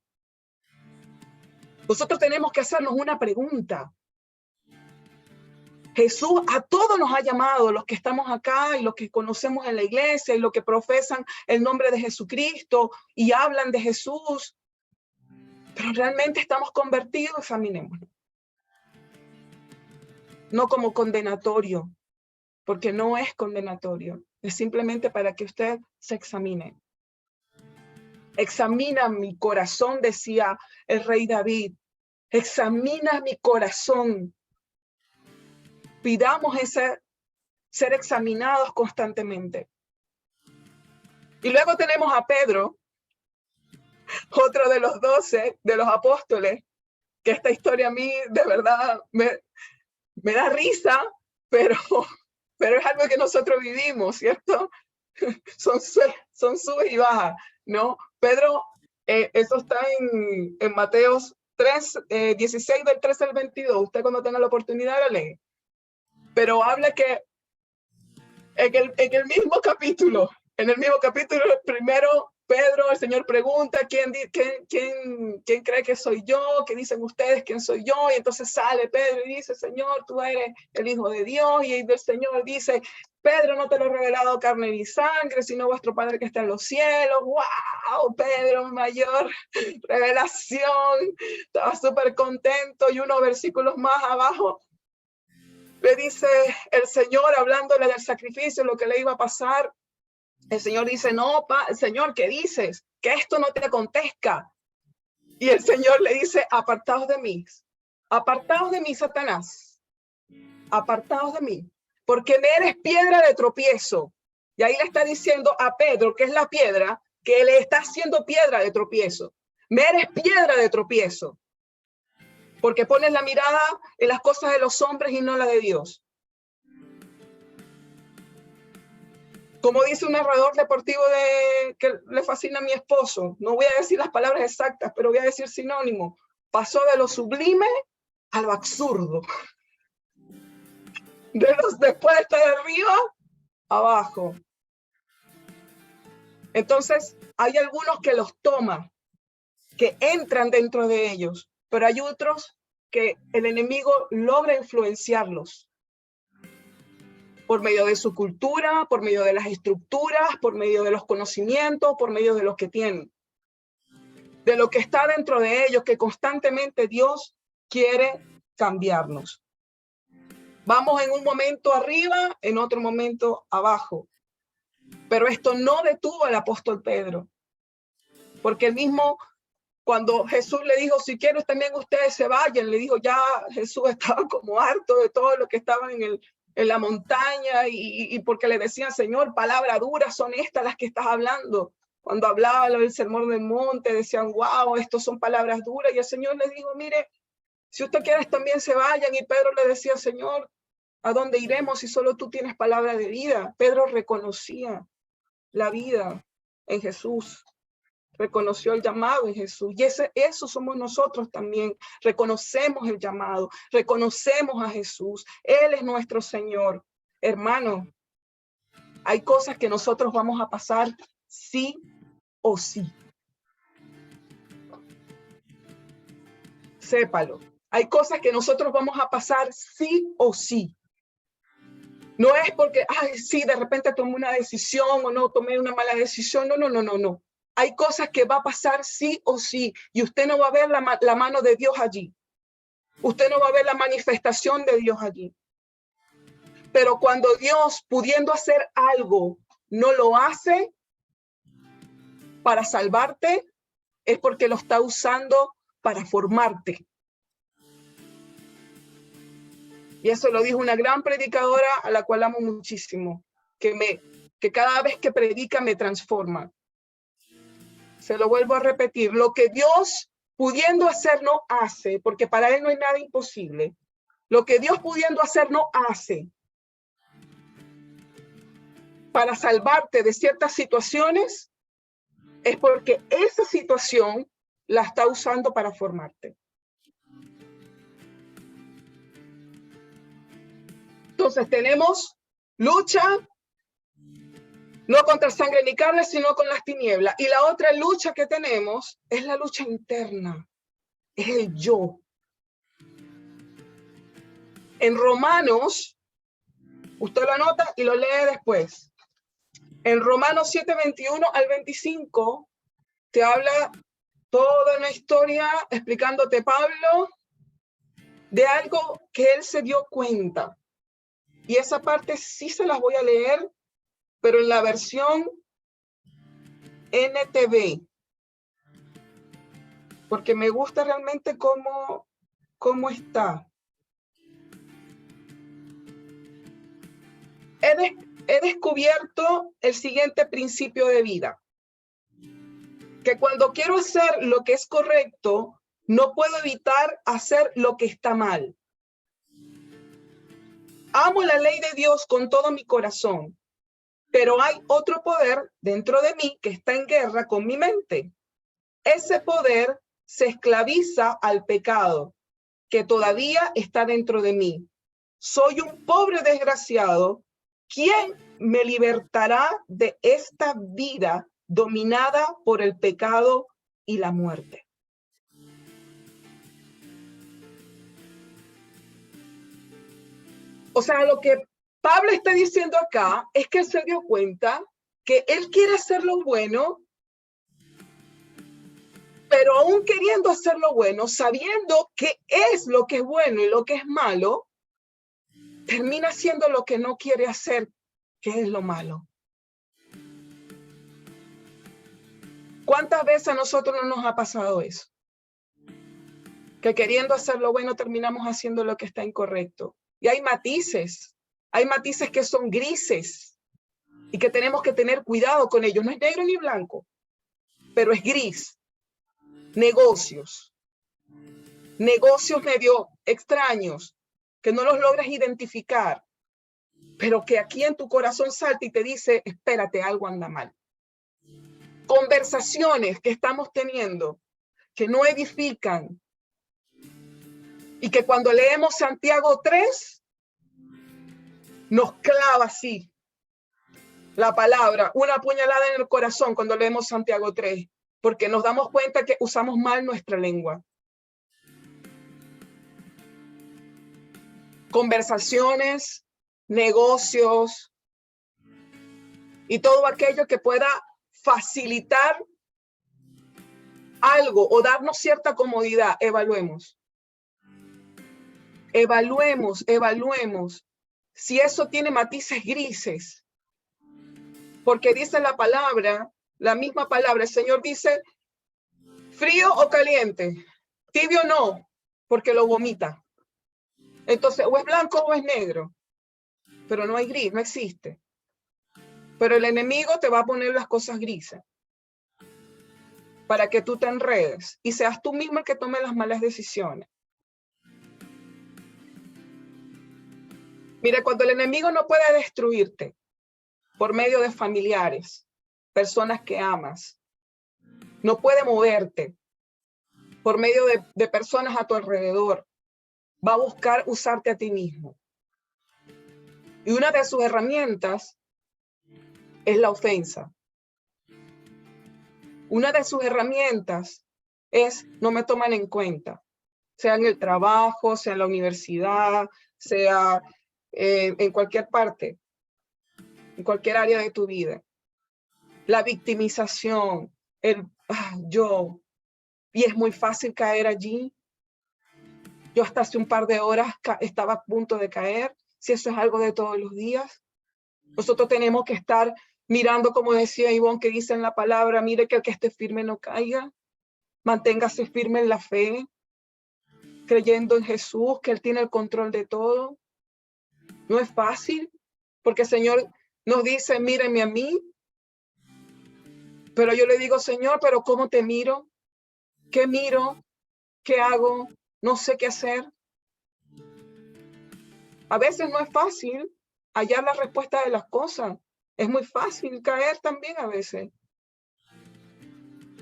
Nosotros tenemos que hacernos una pregunta. Jesús a todos nos ha llamado, los que estamos acá y los que conocemos en la iglesia y los que profesan el nombre de Jesucristo y hablan de Jesús. Pero realmente estamos convertidos, examinémoslo. No como condenatorio, porque no es condenatorio. Es simplemente para que usted se examine. Examina mi corazón, decía el rey David. Examina mi corazón. Pidamos ser examinados constantemente. Y luego tenemos a Pedro, otro de los 12, de los apóstoles, que esta historia a mí de verdad me da risa, pero es algo que nosotros vivimos, ¿cierto? Son subes y bajas, ¿no? Pedro, eso está en Mateos 3, 16 del 13 al 22. Usted cuando tenga la oportunidad lo lee. Pero habla que en el mismo capítulo primero, Pedro, el Señor pregunta, ¿quién cree que soy yo? ¿Qué dicen ustedes? ¿Quién soy yo? Y entonces sale Pedro y dice, Señor, tú eres el Hijo de Dios. Y el Señor dice, Pedro, no te lo he revelado carne ni sangre, sino vuestro Padre que está en los cielos. ¡Wow! Pedro, mayor revelación. Estaba súper contento. Y unos versículos más abajo le dice el Señor, hablándole del sacrificio, lo que le iba a pasar. El Señor dice, no, Señor, ¿qué dices? Que esto no te acontezca. Y el Señor le dice, apartaos de mí, Satanás, apartaos de mí, porque me eres piedra de tropiezo. Y ahí le está diciendo a Pedro, que es la piedra, que le está haciendo piedra de tropiezo. Me eres piedra de tropiezo, porque pones la mirada en las cosas de los hombres y no la de Dios. Como dice un narrador deportivo que le fascina a mi esposo, no voy a decir las palabras exactas, pero voy a decir sinónimo, pasó de lo sublime a lo absurdo. Después de estar arriba, abajo. Entonces, hay algunos que los toman, que entran dentro de ellos, pero hay otros que el enemigo logra influenciarlos. por medio de su cultura, por medio de las estructuras, por medio de los conocimientos, por medio de lo que tienen, de lo que está dentro de ellos, que constantemente Dios quiere cambiarnos. Vamos en un momento arriba, en otro momento abajo. Pero esto no detuvo al apóstol Pedro, porque él mismo, cuando Jesús le dijo, si quieres también ustedes se vayan, le dijo, ya Jesús estaba como harto de todo lo que estaban en la montaña y porque le decían, Señor, palabras duras son estas las que estás hablando. Cuando hablaba del sermón del monte, decían, wow, estos son palabras duras. Y el Señor les dijo, mire, si usted quiere también se vayan. Y Pedro le decía, Señor, ¿a dónde iremos si solo tú tienes palabra de vida? Pedro reconocía la vida en Jesús, reconoció el llamado en Jesús. Y eso somos nosotros también. Reconocemos el llamado, reconocemos a Jesús. Él es nuestro Señor. Hermano, hay cosas que nosotros vamos a pasar sí o sí. Sépalo. Hay cosas que nosotros vamos a pasar sí o sí. No es porque, ay, sí, de repente tomé una decisión o no tomé una mala decisión. No. Hay cosas que va a pasar sí o sí. Y usted no va a ver la mano de Dios allí. Usted no va a ver la manifestación de Dios allí. Pero cuando Dios, pudiendo hacer algo, no lo hace para salvarte, es porque lo está usando para formarte. Y eso lo dijo una gran predicadora a la cual amo muchísimo, que cada vez que predica me transforma. Se lo vuelvo a repetir, lo que Dios pudiendo hacer no hace, porque para Él no hay nada imposible. Lo que Dios pudiendo hacer no hace para salvarte de ciertas situaciones, es porque esa situación la está usando para formarte. Entonces tenemos lucha, no contra sangre ni carne, sino con las tinieblas. Y la otra lucha que tenemos es la lucha interna, es el yo. En Romanos, usted lo anota y lo lee después. En Romanos 7, 21 al 25, te habla toda una historia explicándote Pablo de algo que él se dio cuenta. Y esa parte sí se las voy a leer, pero en la versión NTV, porque me gusta realmente cómo está. He descubierto el siguiente principio de vida, que cuando quiero hacer lo que es correcto, no puedo evitar hacer lo que está mal. Amo la ley de Dios con todo mi corazón, pero hay otro poder dentro de mí que está en guerra con mi mente. Ese poder se esclaviza al pecado que todavía está dentro de mí. Soy un pobre desgraciado. ¿Quién me libertará de esta vida dominada por el pecado y la muerte? O sea, lo que Pablo está diciendo acá es que él se dio cuenta que él quiere hacer lo bueno, pero aún queriendo hacer lo bueno, sabiendo qué es lo que es bueno y lo que es malo, termina haciendo lo que no quiere hacer, que es lo malo. ¿Cuántas veces a nosotros no nos ha pasado eso? Que queriendo hacer lo bueno terminamos haciendo lo que está incorrecto. Y hay matices que son grises y que tenemos que tener cuidado con ellos. No es negro ni blanco, pero es gris. Negocios medio extraños, que no los logras identificar, pero que aquí en tu corazón salta y te dice, espérate, algo anda mal. Conversaciones que estamos teniendo que no edifican y que cuando leemos Santiago 3 nos clava así la palabra, una puñalada en el corazón cuando leemos Santiago 3, porque nos damos cuenta que usamos mal nuestra lengua. Conversaciones negocios y todo aquello que pueda facilitar algo o darnos cierta comodidad. Evaluemos si eso tiene matices grises, porque dice la palabra, la misma palabra, el Señor dice, frío o caliente, tibio no, porque lo vomita. Entonces, o es blanco o es negro, pero no hay gris, no existe. Pero el enemigo te va a poner las cosas grises para que tú te enredes y seas tú mismo el que tome las malas decisiones. Mira, cuando el enemigo no puede destruirte por medio de familiares, personas que amas, no puede moverte por medio de personas a tu alrededor, va a buscar usarte a ti mismo. Y una de sus herramientas es la ofensa. Una de sus herramientas es no me toman en cuenta, sea en el trabajo, sea en la universidad, sea en cualquier parte, en cualquier área de tu vida. La victimización, el yo, y es muy fácil caer allí. Yo hasta hace un par de horas estaba a punto de caer, si eso es algo de todos los días. Nosotros tenemos que estar mirando, como decía Ivonne, que dice en la palabra, mire que el que esté firme no caiga, manténgase firme en la fe, creyendo en Jesús, que Él tiene el control de todo. No es fácil, porque el Señor nos dice, mírenme a mí, pero yo le digo, Señor, pero ¿cómo te miro? ¿Qué miro? ¿Qué hago? No sé qué hacer. A veces no es fácil hallar la respuesta de las cosas. Es muy fácil caer también a veces.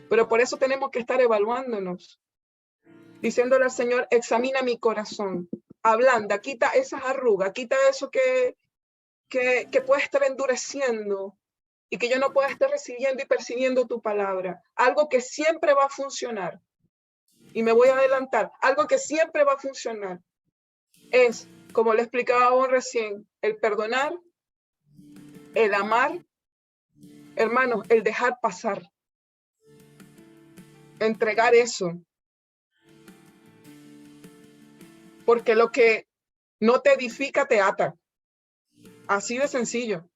Pero por eso tenemos que estar evaluándonos, diciéndole al Señor, examina mi corazón, ablanda, quita esas arrugas, quita eso que puede estar endureciendo y que yo no pueda estar recibiendo y percibiendo tu palabra. Algo que siempre va a funcionar. Y me voy a adelantar. Algo que siempre va a funcionar es, como le explicaba vos recién, el perdonar, el amar, hermanos, el dejar pasar. Entregar eso. Porque lo que no te edifica te ata. Así de sencillo.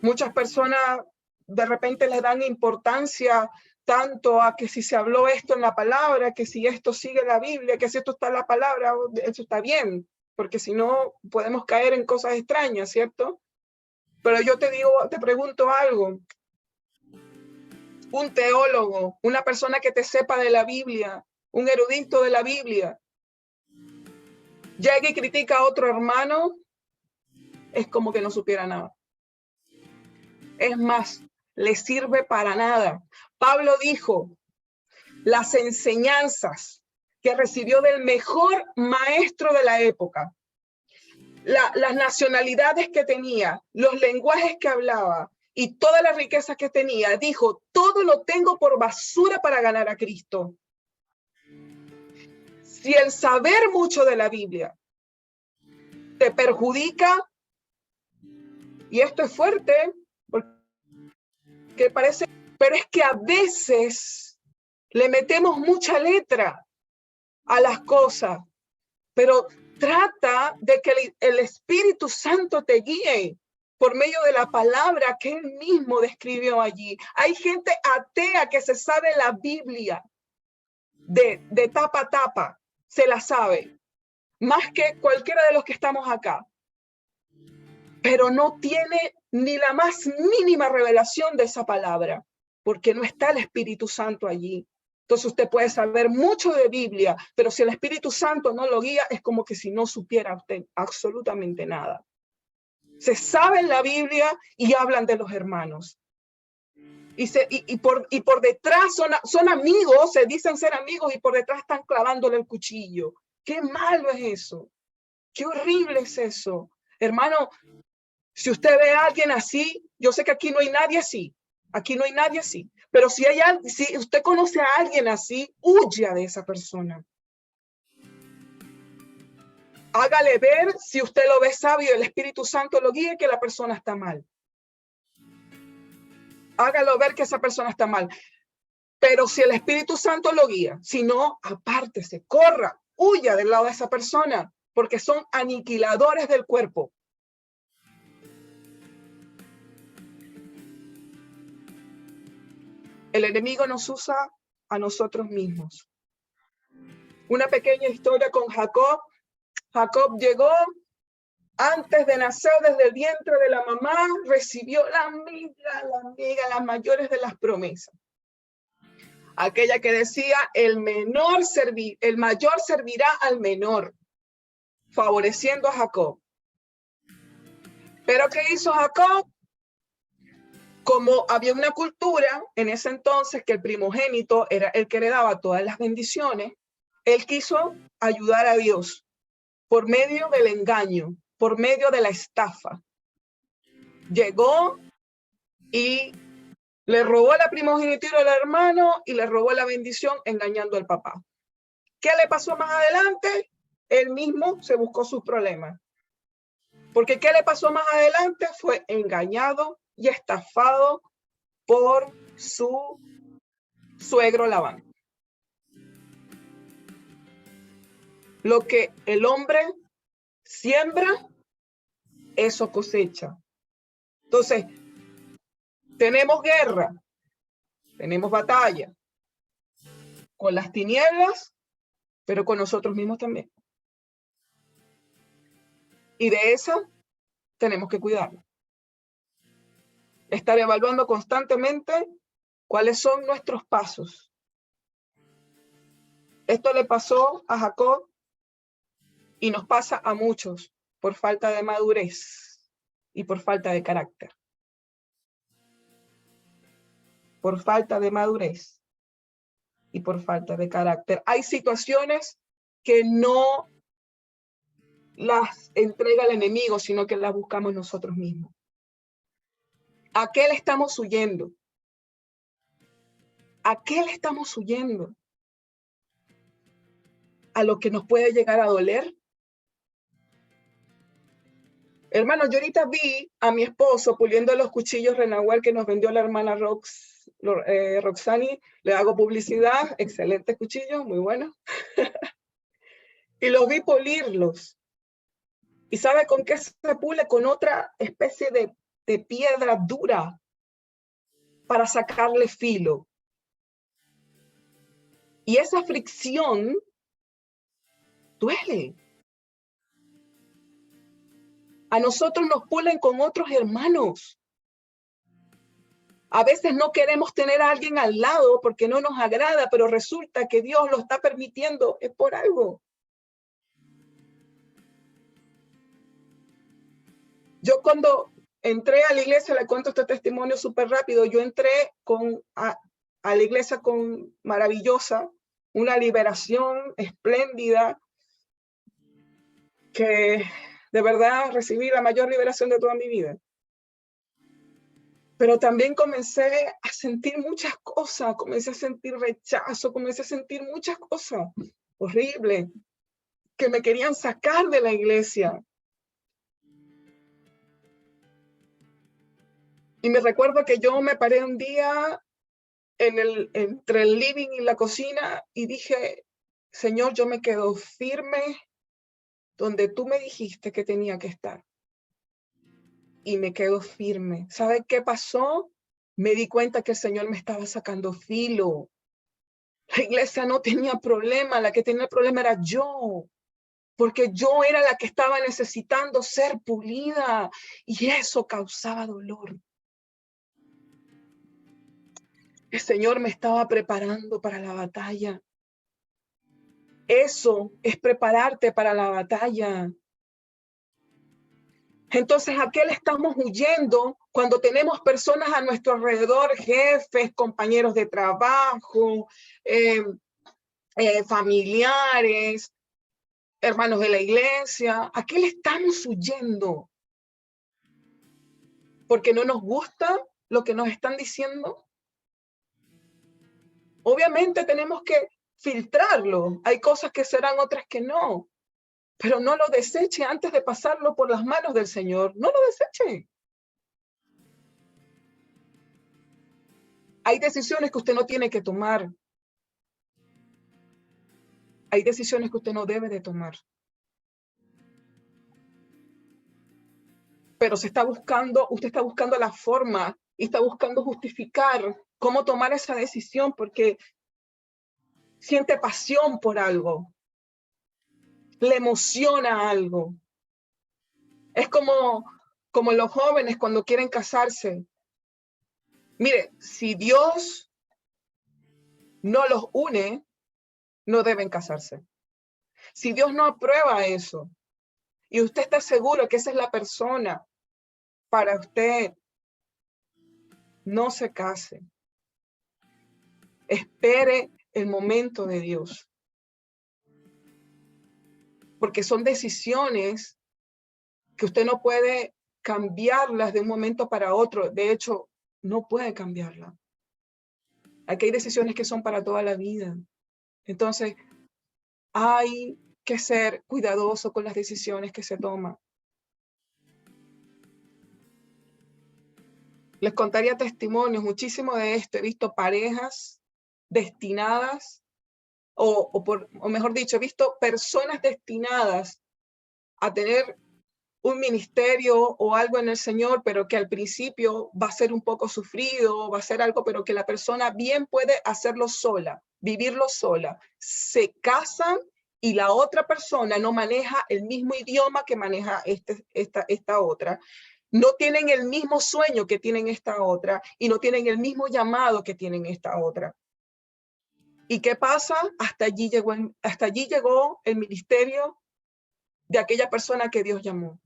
Muchas personas de repente le dan importancia tanto a que si se habló esto en la palabra, que si esto sigue la Biblia, que si esto está en la palabra, eso está bien, porque si no podemos caer en cosas extrañas, ¿cierto? Pero yo te digo, te pregunto algo. Un teólogo, una persona que te sepa de la Biblia, un erudito de la Biblia, llega y critica a otro hermano, es como que no supiera nada. Es más, le sirve para nada. Pablo dijo, las enseñanzas que recibió del mejor maestro de la época, las nacionalidades que tenía, los lenguajes que hablaba y todas las riquezas que tenía, dijo, todo lo tengo por basura para ganar a Cristo. Si el saber mucho de la Biblia te perjudica, y esto es fuerte, porque parece, pero es que a veces le metemos mucha letra a las cosas, pero trata de que el Espíritu Santo te guíe por medio de la palabra que Él mismo describió allí. Hay gente atea que se sabe la Biblia de tapa a tapa, se la sabe, más que cualquiera de los que estamos acá, pero no tiene ni la más mínima revelación de esa palabra, porque no está el Espíritu Santo allí. Entonces usted puede saber mucho de Biblia, pero si el Espíritu Santo no lo guía, es como que si no supiera usted absolutamente nada. Se sabe en la Biblia y hablan de los hermanos. Y por detrás son amigos, se dicen ser amigos y por detrás están clavándole el cuchillo. Qué malo es eso. Qué horrible es eso. Hermano, si usted ve a alguien así, yo sé que aquí no hay nadie así. Aquí no hay nadie así. Pero si usted conoce a alguien así, huya de esa persona. Hágale ver, si usted lo ve sabio, el Espíritu Santo lo guíe, que la persona está mal. Hágalo ver que esa persona está mal. Pero si el Espíritu Santo lo guía, si no, apártese, corra, huya del lado de esa persona, porque son aniquiladores del cuerpo. El enemigo nos usa a nosotros mismos. Una pequeña historia con Jacob. Jacob llegó antes de nacer, desde el vientre de la mamá, recibió la amiga, las mayores de las promesas. Aquella que decía, el mayor servirá al menor, favoreciendo a Jacob. Pero ¿qué hizo Jacob? Como había una cultura en ese entonces que el primogénito era el que heredaba todas las bendiciones, él quiso ayudar a Dios por medio del engaño, por medio de la estafa. Llegó y le robó la primogenitura al hermano y le robó la bendición engañando al papá. ¿Qué le pasó más adelante? Él mismo se buscó sus problemas. Porque ¿qué le pasó más adelante? Fue engañado y estafado por su suegro Labán. Lo que el hombre siembra, eso cosecha. Entonces, tenemos guerra, tenemos batalla con las tinieblas, pero con nosotros mismos también. Y de esa tenemos que cuidarnos. Estar evaluando constantemente cuáles son nuestros pasos. Esto le pasó a Jacob y nos pasa a muchos por falta de madurez y por falta de carácter. Por falta de madurez y por falta de carácter. Hay situaciones que no las entrega el enemigo, sino que las buscamos nosotros mismos. ¿A qué le estamos huyendo? ¿A qué le estamos huyendo? ¿A lo que nos puede llegar a doler? Hermano, yo ahorita vi a mi esposo puliendo los cuchillos Renahuel que nos vendió la hermana Roxani. Le hago publicidad, excelentes cuchillos, muy buenos. Y los vi pulirlos. ¿Y sabe con qué se pule? Con otra especie de piedra dura para sacarle filo. Y esa fricción duele. A nosotros nos pulen con otros hermanos. A veces no queremos tener a alguien al lado porque no nos agrada, pero resulta que Dios lo está permitiendo, es por algo. Yo cuando entré a la iglesia, le cuento este testimonio súper rápido, yo entré a la iglesia con maravillosa, una liberación espléndida, que de verdad recibí la mayor liberación de toda mi vida. Pero también comencé a sentir muchas cosas, comencé a sentir rechazo, comencé a sentir muchas cosas horribles que me querían sacar de la iglesia. Y me recuerdo que yo me paré un día entre el living y la cocina y dije, Señor, yo me quedo firme donde tú me dijiste que tenía que estar. Y me quedo firme. ¿Sabe qué pasó? Me di cuenta que el Señor me estaba sacando filo. La iglesia no tenía problema, la que tenía el problema era yo. Porque yo era la que estaba necesitando ser pulida y eso causaba dolor. El Señor me estaba preparando para la batalla. Eso es prepararte para la batalla. Entonces, ¿a qué le estamos huyendo cuando tenemos personas a nuestro alrededor, jefes, compañeros de trabajo, familiares, hermanos de la iglesia? ¿A qué le estamos huyendo? ¿Porque no nos gusta lo que nos están diciendo? Obviamente tenemos que filtrarlo. Hay cosas que serán, otras que no. pero no lo deseche antes de pasarlo por las manos del Señor. No lo deseche. Hay decisiones que usted no tiene que tomar. Hay decisiones que usted no debe de tomar. Pero usted está buscando la forma y está buscando justificar cómo tomar esa decisión porque siente pasión por algo. Le emociona algo. Es como los jóvenes cuando quieren casarse. Mire, si Dios no los une, no deben casarse. Si Dios no aprueba eso y usted está seguro que esa es la persona para usted, no se case. Espere el momento de Dios. Porque son decisiones que usted no puede cambiarlas de un momento para otro. De hecho, no puede cambiarla. Aquí hay decisiones que son para toda la vida. Entonces, hay que ser cuidadoso con las decisiones que se toman. Les contaría testimonios, muchísimo de esto. He visto parejas destinadas, o mejor dicho, he visto personas destinadas a tener un ministerio o algo en el Señor, pero que al principio va a ser un poco sufrido, va a ser algo, pero que la persona bien puede hacerlo sola, vivirlo sola. Se casan y la otra persona no maneja el mismo idioma que maneja esta otra. No tienen el mismo sueño que tienen esta otra y no tienen el mismo llamado que tienen esta otra. ¿Y qué pasa? Hasta allí llegó el ministerio de aquella persona que Dios llamó.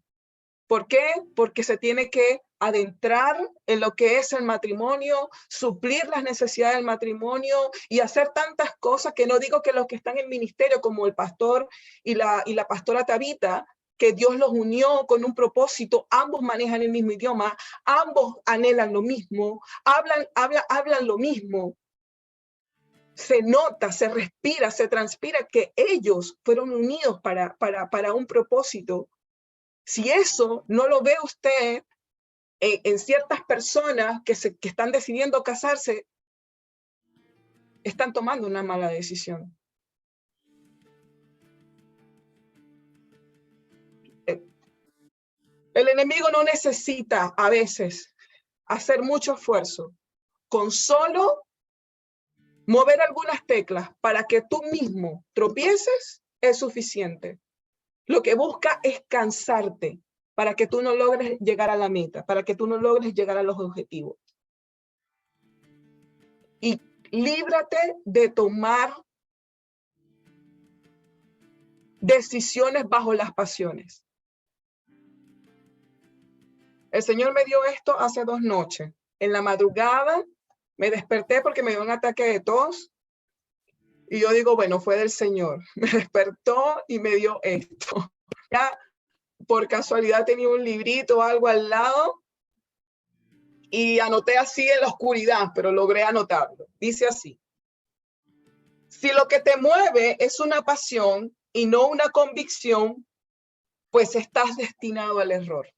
¿Por qué? Porque se tiene que adentrar en lo que es el matrimonio, suplir las necesidades del matrimonio y hacer tantas cosas que no digo que los que están en ministerio como el pastor y la pastora Tabita, que Dios los unió con un propósito, ambos manejan el mismo idioma, ambos anhelan lo mismo, hablan lo mismo. Se nota, se respira, se transpira que ellos fueron unidos para un propósito. Si eso no lo ve usted en ciertas personas que están decidiendo casarse, están tomando una mala decisión. El enemigo no necesita a veces hacer mucho esfuerzo. Con solo mover algunas teclas para que tú mismo tropieces es suficiente. Lo que busca es cansarte para que tú no logres llegar a la meta, para que tú no logres llegar a los objetivos. Y líbrate de tomar decisiones bajo las pasiones. El Señor me dio esto hace 2 noches. En la madrugada me desperté porque me dio un ataque de tos. Y yo digo, bueno, fue del Señor. Me despertó y me dio esto. Ya por casualidad tenía un librito o algo al lado y anoté así en la oscuridad, pero logré anotarlo. Dice así: si lo que te mueve es una pasión y no una convicción, pues estás destinado al error.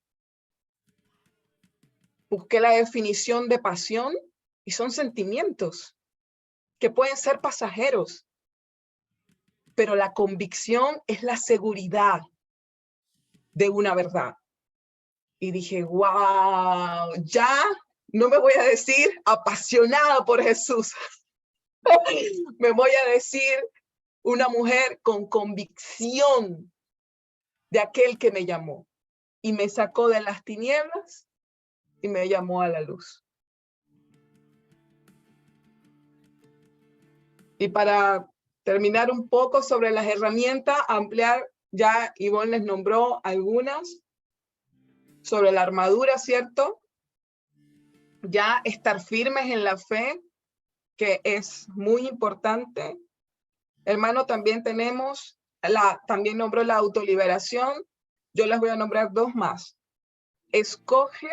Busqué la definición de pasión y son sentimientos que pueden ser pasajeros, pero la convicción es la seguridad de una verdad. Y dije, wow, ya no me voy a decir apasionada por Jesús. Me voy a decir una mujer con convicción de aquel que me llamó y me sacó de las tinieblas y me llamó a la luz. Y para terminar un poco sobre las herramientas, ampliar, ya Ivonne les nombró algunas, sobre la armadura, ¿cierto? Ya estar firmes en la fe, que es muy importante. Hermano, también tenemos, también nombró la autoliberación. Yo les voy a nombrar 2 más. Escoge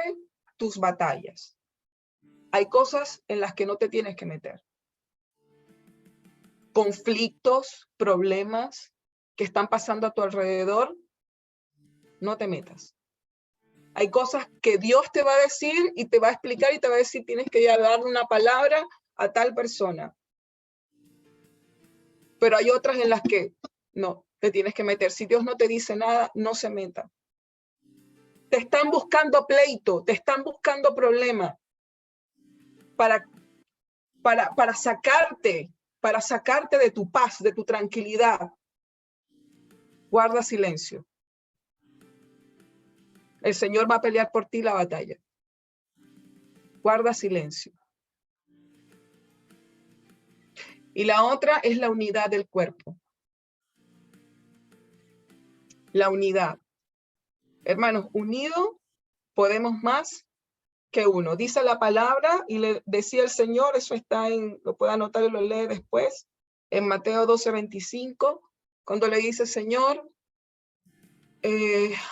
tus batallas. Hay cosas en las que no te tienes que meter. Conflictos, problemas, que están pasando a tu alrededor, no te metas. Hay cosas que Dios te va a decir y te va a explicar y te va a decir, tienes que ir a darle una palabra a tal persona. Pero hay otras en las que no, te tienes que meter. Si Dios no te dice nada, no se meta. Te están buscando pleito, te están buscando problemas para sacarte de tu paz, de tu tranquilidad. Guarda silencio. El Señor va a pelear por ti la batalla. Guarda silencio. Y la otra es la unidad del cuerpo. La unidad. Hermanos, unidos podemos más que uno. Dice la palabra y le decía el Señor, eso está lo puede anotar y lo lee después, en Mateo 12:25, cuando le dice, Señor,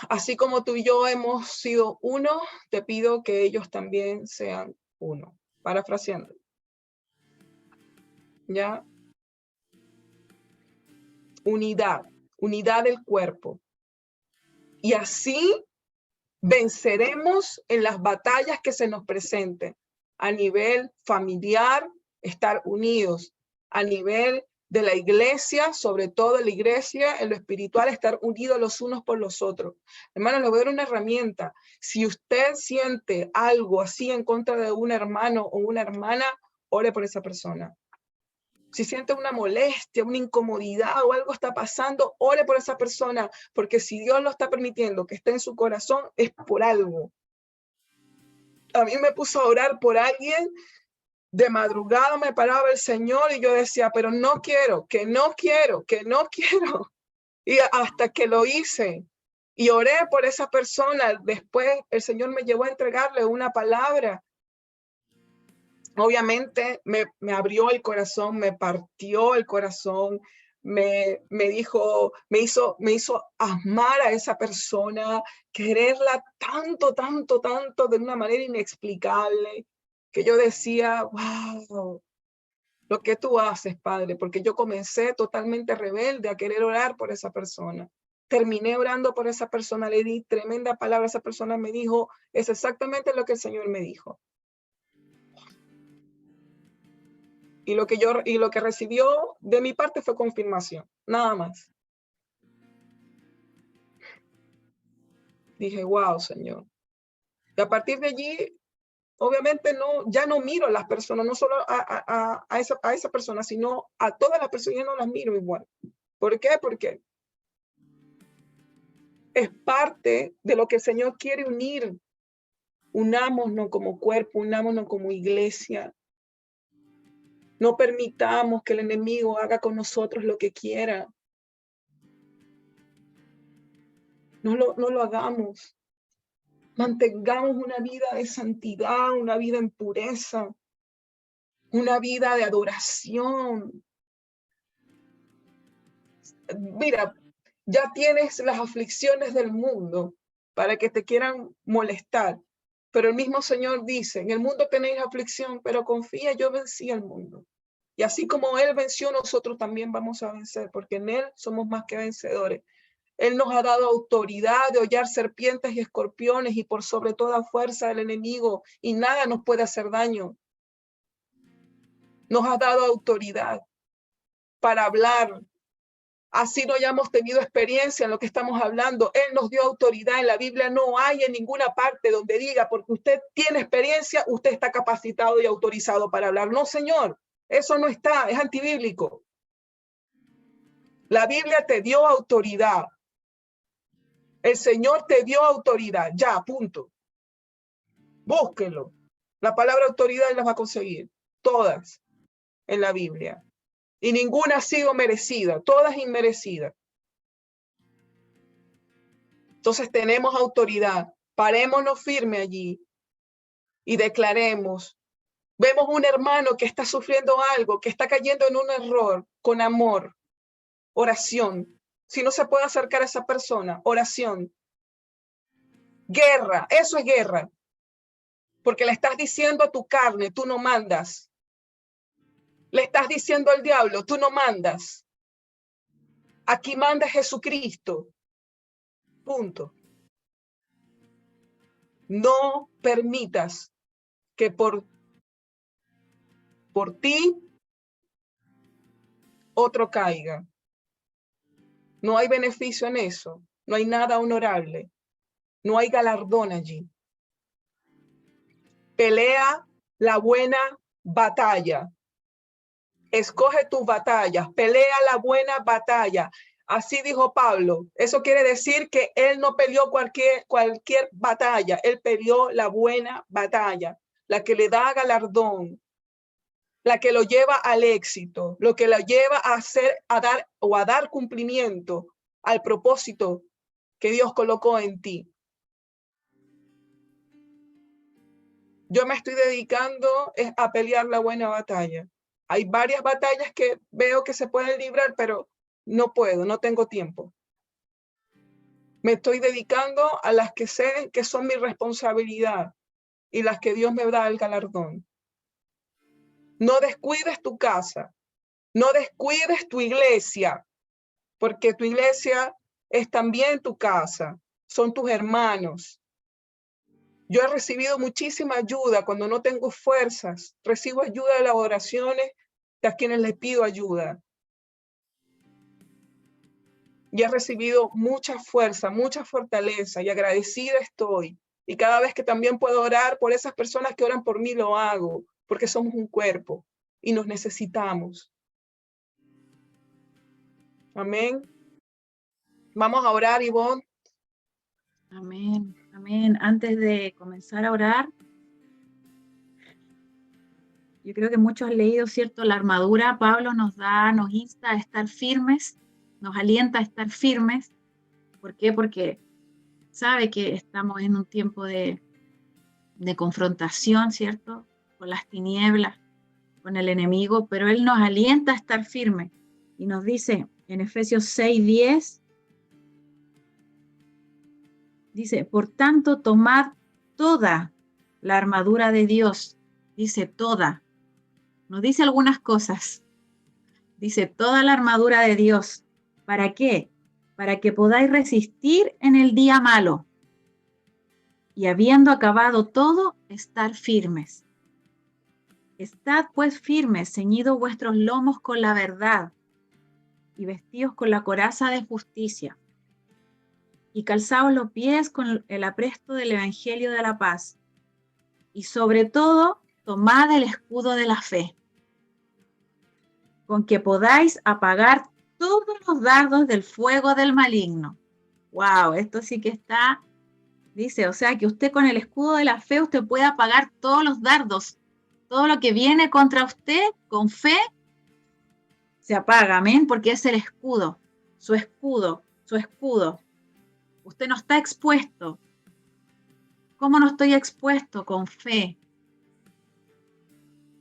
así como tú y yo hemos sido uno, te pido que ellos también sean uno. Parafraseando. ¿Ya? Unidad del cuerpo. Y así venceremos en las batallas que se nos presenten. A nivel familiar, estar unidos. A nivel de la iglesia, sobre todo en la iglesia, en lo espiritual, estar unidos los unos por los otros. Hermano, le voy a dar una herramienta. Si usted siente algo así en contra de un hermano o una hermana, ore por esa persona. Si siente una molestia, una incomodidad o algo está pasando, ore por esa persona, porque si Dios lo está permitiendo que esté en su corazón, es por algo. A mí me puso a orar por alguien, de madrugada me paraba el Señor y yo decía, pero no quiero, que no quiero, que no quiero. Y hasta que lo hice y oré por esa persona, después el Señor me llevó a entregarle una palabra. Obviamente me abrió el corazón, me partió el corazón, me dijo, me hizo amar a esa persona, quererla tanto, tanto, tanto, de una manera inexplicable, que yo decía, wow, lo que tú haces, Padre, porque yo comencé totalmente rebelde a querer orar por esa persona. Terminé orando por esa persona, le di tremenda palabra a esa persona, me dijo, es exactamente lo que el Señor me dijo. Y lo que recibió de mi parte fue confirmación, nada más. Dije, wow, Señor. Y a partir de allí, obviamente ya no miro a las personas, no solo a esa persona, sino a todas las personas, yo no las miro igual. ¿Por qué? Porque es parte de lo que el Señor quiere unir. Unámonos como cuerpo, unámonos como iglesia. No permitamos que el enemigo haga con nosotros lo que quiera. No lo hagamos. Mantengamos una vida de santidad, una vida en pureza, una vida de adoración. Mira, ya tienes las aflicciones del mundo para que te quieran molestar, pero el mismo Señor dice, en el mundo tenéis aflicción, pero confía, yo vencí al mundo. Y así como Él venció, nosotros también vamos a vencer, porque en Él somos más que vencedores. Él nos ha dado autoridad de hollar serpientes y escorpiones y por sobre toda fuerza del enemigo, y nada nos puede hacer daño. Nos ha dado autoridad para hablar. Así no hayamos tenido experiencia en lo que estamos hablando. Él nos dio autoridad. En la Biblia no hay en ninguna parte donde diga, porque usted tiene experiencia, usted está capacitado y autorizado para hablar. No, Señor, eso no está, es antibíblico. La Biblia te dio autoridad. El Señor te dio autoridad. Ya, punto. Búsquenlo. La palabra autoridad las va a conseguir. Todas en la Biblia. Y ninguna ha sido merecida. Todas inmerecidas. Entonces tenemos autoridad. Parémonos firme allí. Y declaremos. Vemos un hermano que está sufriendo algo, que está cayendo en un error. Con amor. Oración. Si no se puede acercar a esa persona, oración. Guerra. Eso es guerra. Porque le estás diciendo a tu carne, tú no mandas. Le estás diciendo al diablo, tú no mandas. Aquí manda Jesucristo. Punto. No permitas que por ti otro caiga. No hay beneficio en eso. No hay nada honorable. No hay galardón allí. Pelea la buena batalla. Escoge tus batallas. Pelea la buena batalla. Así dijo Pablo. Eso quiere decir que él no peleó cualquier batalla. Él peleó la buena batalla, la que le da galardón, la que lo lleva al éxito, lo que lo lleva a hacer, a dar cumplimiento al propósito que Dios colocó en ti. Yo me estoy dedicando a pelear la buena batalla. Hay varias batallas que veo que se pueden librar, pero no puedo, no tengo tiempo. Me estoy dedicando a las que sé que son mi responsabilidad y las que Dios me da el galardón. No descuides tu casa, no descuides tu iglesia, porque tu iglesia es también tu casa, son tus hermanos. Yo he recibido muchísima ayuda cuando no tengo fuerzas. Recibo ayuda de las oraciones de a quienes les pido ayuda. Y he recibido mucha fuerza, mucha fortaleza y agradecida estoy. Y cada vez que también puedo orar por esas personas que oran por mí, lo hago, porque somos un cuerpo y nos necesitamos. Amén. Vamos a orar, Ivonne. Amén, amén. Antes de comenzar a orar, yo creo que muchos han leído, ¿cierto? La armadura, Pablo nos insta a estar firmes, nos alienta a estar firmes. ¿Por qué? Porque sabe que estamos en un tiempo de confrontación, ¿cierto? Con las tinieblas, con el enemigo, pero él nos alienta a estar firmes. Y nos dice en Efesios 6:10, dice, por tanto, tomad toda la armadura de Dios. Dice toda. No dice algunas cosas. Dice toda la armadura de Dios. ¿Para qué? Para que podáis resistir en el día malo. Y habiendo acabado todo, estar firmes. Estad pues firmes, ceñidos vuestros lomos con la verdad, y vestidos con la coraza de justicia, y calzaos los pies con el apresto del evangelio de la paz, y sobre todo, tomad el escudo de la fe, con que podáis apagar todos los dardos del fuego del maligno. Wow, esto sí que está, dice, o sea, que usted con el escudo de la fe, usted puede apagar todos los dardos, todo lo que viene contra usted, con fe, se apaga, amén, porque es el escudo, su escudo, su escudo. Usted no está expuesto. ¿Cómo no estoy expuesto? Con fe.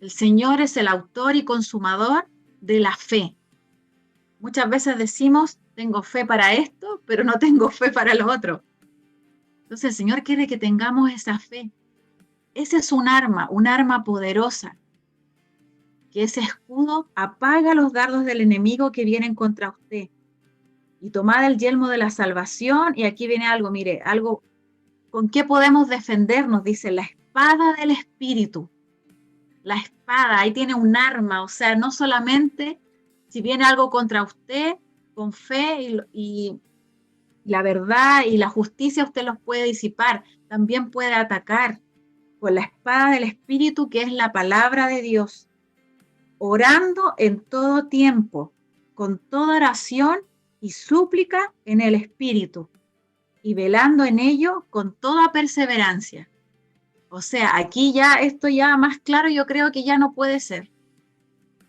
El Señor es el autor y consumador de la fe. Muchas veces decimos, tengo fe para esto, pero no tengo fe para lo otro. Entonces el Señor quiere que tengamos esa fe. Ese es un arma poderosa. Que ese escudo apaga los dardos del enemigo que vienen contra usted. Y tomad el yelmo de la salvación, y aquí viene algo, mire, algo con qué podemos defendernos, dice, la espada del Espíritu. La espada, ahí tiene un arma, o sea, no solamente si viene algo contra usted, con fe y la verdad y la justicia usted los puede disipar, también puede atacar con la espada del Espíritu, que es la palabra de Dios, orando en todo tiempo, con toda oración y súplica en el Espíritu, y velando en ello con toda perseverancia. O sea, aquí ya, esto ya más claro, yo creo que ya no puede ser.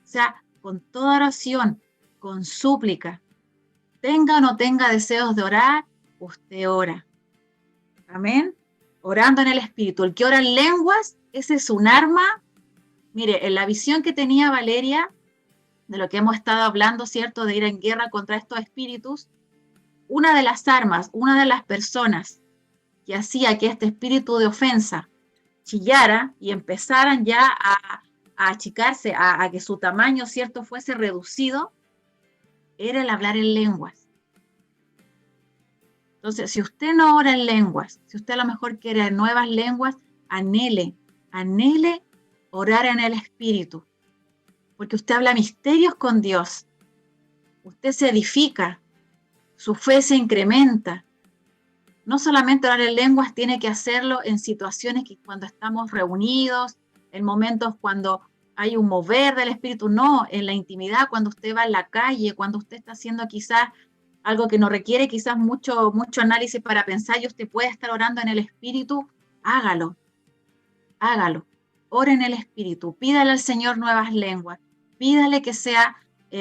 O sea, con toda oración, con súplica, tenga o no tenga deseos de orar, usted ora. Amén. Orando en el Espíritu. El que ora en lenguas, ese es un arma. Mire, en la visión que tenía Valeria, de lo que hemos estado hablando, ¿cierto? De ir en guerra contra estos espíritus, una de las armas, una de las personas que hacía que este espíritu de ofensa chillara y empezaran ya a achicarse, a que su tamaño, ¿cierto?, fuese reducido, era el hablar en lenguas. Entonces, si usted no ora en lenguas, si usted a lo mejor quiere nuevas lenguas, anhele orar en el Espíritu, porque usted habla misterios con Dios, usted se edifica, su fe se incrementa. No solamente orar en lenguas, tiene que hacerlo en situaciones que cuando estamos reunidos, en momentos cuando hay un mover del Espíritu, no, en la intimidad, cuando usted va en la calle, cuando usted está haciendo quizás algo que no requiere quizás mucho análisis para pensar y usted puede estar orando en el Espíritu, hágalo. Ore en el Espíritu, pídale al Señor nuevas lenguas, pídale que sea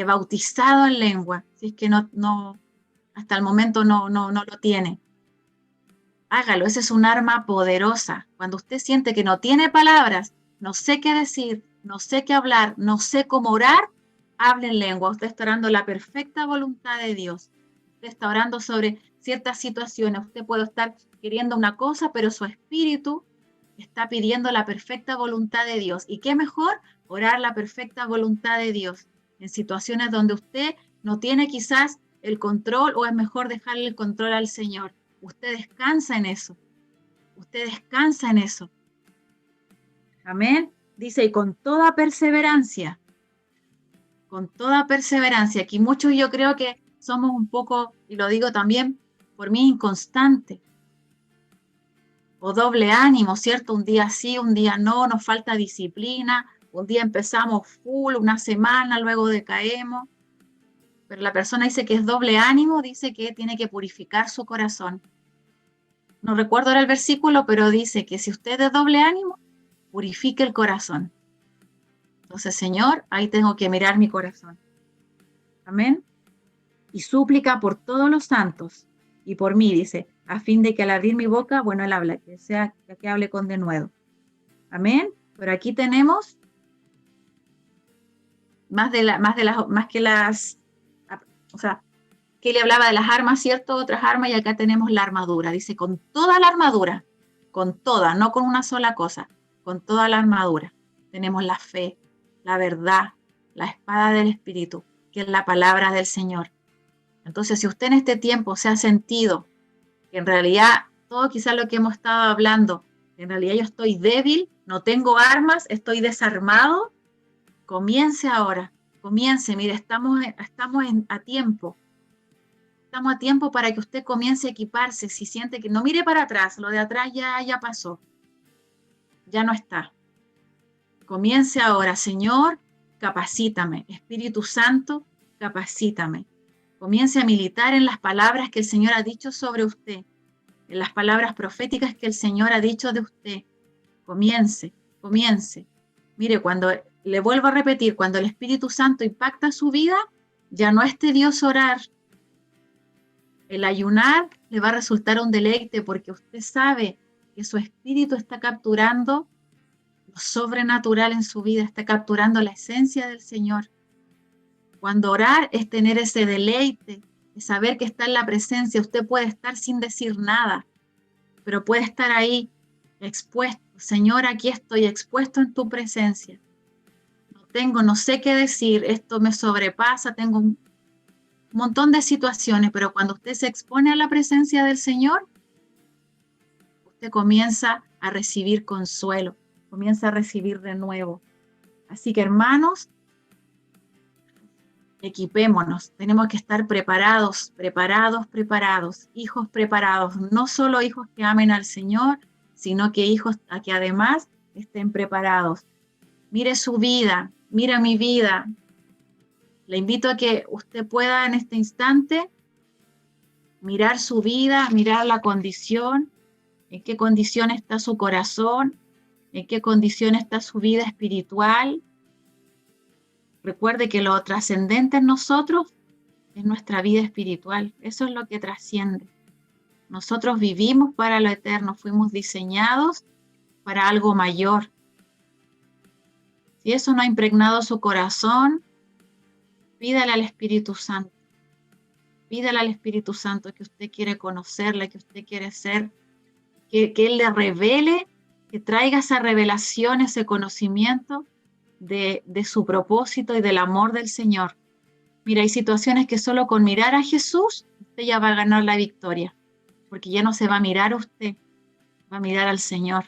bautizado en lengua, si es que no hasta el momento no lo tiene. Hágalo, ese es un arma poderosa. Cuando usted siente que no tiene palabras, no sé qué decir, no sé qué hablar, no sé cómo orar, hable en lengua. Usted está orando la perfecta voluntad de Dios. Usted está orando sobre ciertas situaciones. Usted puede estar queriendo una cosa, pero su espíritu está pidiendo la perfecta voluntad de Dios. ¿Y qué mejor? Orar la perfecta voluntad de Dios en situaciones donde usted no tiene quizás el control o es mejor dejarle el control al Señor. Usted descansa en eso. Usted descansa en eso. Amén. Dice, y con toda perseverancia. Con toda perseverancia. Aquí muchos yo creo que somos un poco, y lo digo también por mí, inconstante. O doble ánimo, ¿cierto? Un día sí, un día no, nos falta disciplina. Un día empezamos full, una semana, luego decaemos. Pero la persona dice que es doble ánimo, dice que tiene que purificar su corazón. No recuerdo ahora el versículo, pero dice que si usted es doble ánimo, purifique el corazón. Entonces, Señor, ahí tengo que mirar mi corazón. Amén. Y súplica por todos los santos y por mí, dice, a fin de que al abrir mi boca, bueno, él habla, que sea que hable con denuedo. Amén. Pero aquí tenemos que le hablaba de las armas, ¿cierto? Otras armas, y acá tenemos la armadura. Dice, con toda la armadura, con toda, no con una sola cosa, con toda la armadura. Tenemos la fe, la verdad, la espada del Espíritu, que es la palabra del Señor. Entonces, si usted en este tiempo se ha sentido que en realidad todo quizás lo que hemos estado hablando, en realidad yo estoy débil, no tengo armas, estoy desarmado, comience ahora, comience, mire, estamos a tiempo. Estamos a tiempo para que usted comience a equiparse. Si siente que no mire para atrás, lo de atrás ya pasó, ya no está. Comience ahora, Señor, capacítame. Espíritu Santo, capacítame. Comience a militar en las palabras que el Señor ha dicho sobre usted, en las palabras proféticas que el Señor ha dicho de usted. Comience. Mire, cuando le vuelvo a repetir, cuando el Espíritu Santo impacta su vida, ya no es tedioso orar. El ayunar le va a resultar un deleite porque usted sabe que su espíritu está capturando lo sobrenatural en su vida, está capturando la esencia del Señor. Cuando orar es tener ese deleite, es saber que está en la presencia. Usted puede estar sin decir nada, pero puede estar ahí expuesto. Señor, aquí estoy expuesto en tu presencia. No sé qué decir, esto me sobrepasa, tengo un montón de situaciones, pero cuando usted se expone a la presencia del Señor, usted comienza a recibir consuelo, comienza a recibir de nuevo. Así que, hermanos, equipémonos, tenemos que estar preparados, hijos preparados, no solo hijos que amen al Señor, sino que hijos a que además estén preparados. Mire su vida, mire mi vida. Le invito a que usted pueda en este instante mirar su vida, mirar la condición, en qué condición está su corazón, en qué condición está su vida espiritual. Recuerde que lo trascendente en nosotros es nuestra vida espiritual. Eso es lo que trasciende. Nosotros vivimos para lo eterno, fuimos diseñados para algo mayor. Si eso no ha impregnado su corazón, pídale al Espíritu Santo. Pídale al Espíritu Santo que usted quiere conocerle, que usted quiere ser, que Él le revele, que traiga esa revelación, ese conocimiento de su propósito y del amor del Señor. Mira, hay situaciones que solo con mirar a Jesús, usted ya va a ganar la victoria, porque ya no se va a mirar a usted, va a mirar al Señor.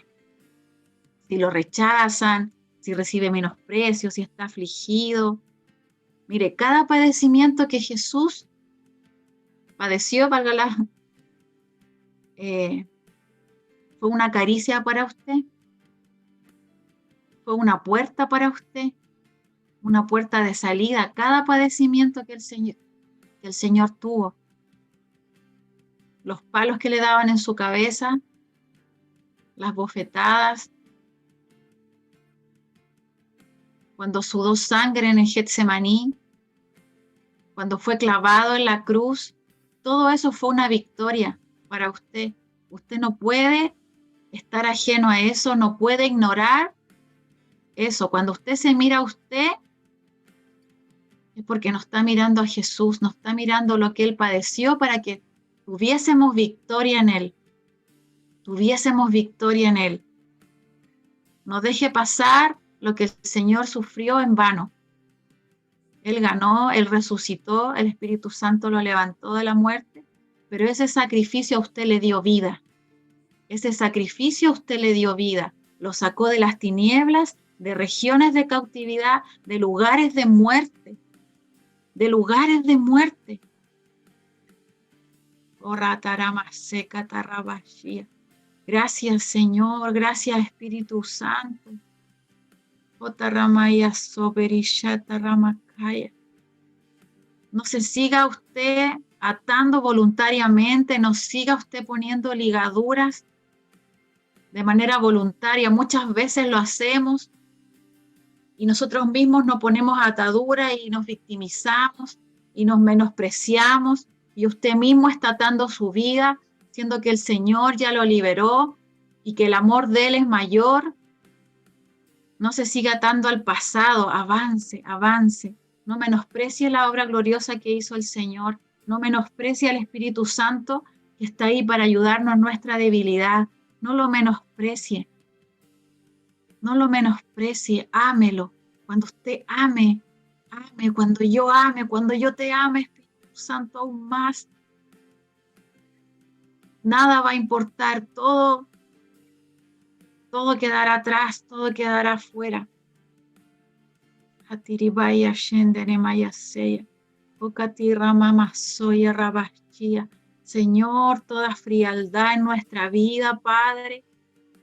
Si lo rechazan, si recibe menosprecio, si está afligido. Mire, cada padecimiento que Jesús padeció, fue una caricia para usted, fue una puerta para usted, una puerta de salida. Cada padecimiento que el Señor tuvo, los palos que le daban en su cabeza, las bofetadas, cuando sudó sangre en el Getsemaní, cuando fue clavado en la cruz, todo eso fue una victoria para usted. Usted no puede estar ajeno a eso, no puede ignorar eso. Cuando usted se mira a usted, es porque no está mirando a Jesús, no está mirando lo que Él padeció para que tuviésemos victoria en Él. Tuviésemos victoria en Él. No deje pasar lo que el Señor sufrió en vano. Él ganó, Él resucitó, el Espíritu Santo lo levantó de la muerte, pero ese sacrificio a usted le dio vida. Ese sacrificio a usted le dio vida. Lo sacó de las tinieblas, de regiones de cautividad, de lugares de muerte. De lugares de muerte. Gracias, Señor, gracias, Espíritu Santo. No se siga usted atando voluntariamente, no siga usted poniendo ligaduras de manera voluntaria. Muchas veces lo hacemos y nosotros mismos nos ponemos ataduras y nos victimizamos y nos menospreciamos, y usted mismo está atando su vida, siendo que el Señor ya lo liberó y que el amor de Él es mayor. No se siga atando al pasado, avance, avance. No menosprecie la obra gloriosa que hizo el Señor. No menosprecie al Espíritu Santo que está ahí para ayudarnos en nuestra debilidad. No lo menosprecie. No lo menosprecie, ámelo. Cuando usted ame, ame. Cuando yo te ame, Espíritu Santo, aún más. Nada va a importar, todo quedará atrás, todo quedará afuera. Hatiribaya Shendere Mayaseya, Okatira Mama Soya Rabashia. Señor, toda frialdad en nuestra vida, Padre,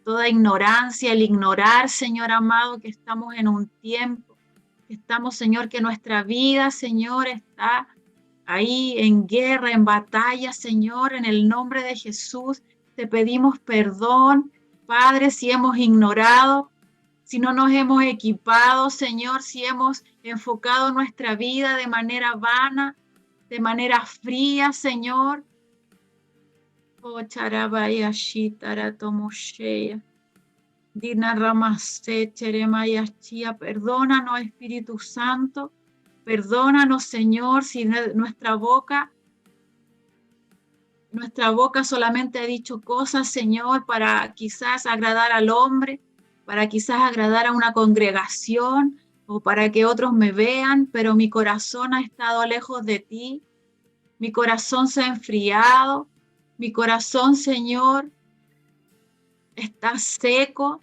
toda ignorancia, el ignorar, Señor amado, que estamos en un tiempo, que estamos, Señor, que nuestra vida, Señor, está ahí en guerra, en batalla, Señor, en el nombre de Jesús, te pedimos perdón, Padre, si hemos ignorado, si no nos hemos equipado, Señor, si hemos enfocado nuestra vida de manera vana, de manera fría, Señor. Oh, charabaya shitara tomosheya. Dina ramase cheremaya chia. Perdónanos, Espíritu Santo. Perdónanos, Señor, si nuestra boca solamente ha dicho cosas, Señor, para quizás agradar al hombre, para quizás agradar a una congregación o para que otros me vean, pero mi corazón ha estado lejos de ti. Mi corazón se ha enfriado. Mi corazón, Señor, está seco.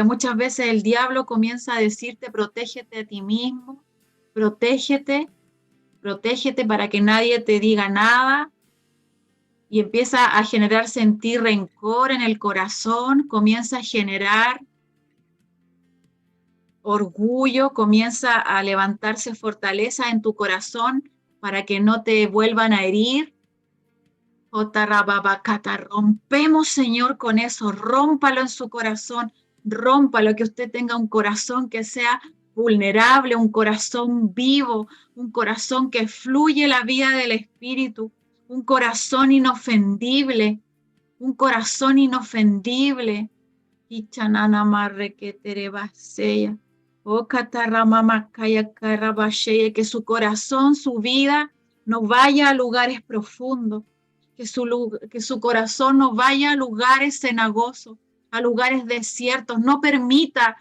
Muchas veces el diablo comienza a decirte: protégete a ti mismo, protégete para que nadie te diga nada, y empieza a generarse en ti rencor en el corazón, comienza a generar orgullo, comienza a levantarse fortaleza en tu corazón para que no te vuelvan a herir. Rompemos, Señor, con eso, rómpalo en su corazón, rómpalo, que usted tenga un corazón que sea vulnerable, un corazón vivo, un corazón que fluye la vida del Espíritu, un corazón inofendible, un corazón inofendible. Y chanana marre que terebaseya, o catarramamakaya carabasheya, que su corazón, su vida, no vaya a lugares profundos, que su corazón no vaya a lugares cenagosos, a lugares desiertos. No permita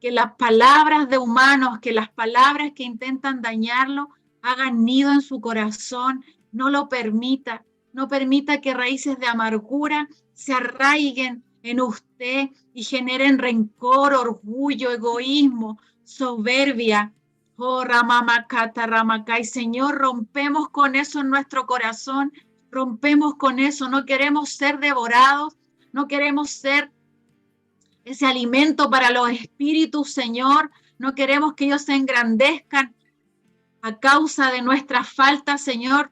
que las palabras de humanos, que las palabras que intentan dañarlo, hagan nido en su corazón. No lo permita. No permita que raíces de amargura se arraiguen en usted y generen rencor, orgullo, egoísmo, soberbia. Oh, Ramamacata, Ramacay, Señor, rompemos con eso en nuestro corazón, rompemos con eso. No queremos ser devorados, no queremos ser ese alimento para los espíritus, Señor. No queremos que ellos se engrandezcan a causa de nuestra falta, Señor,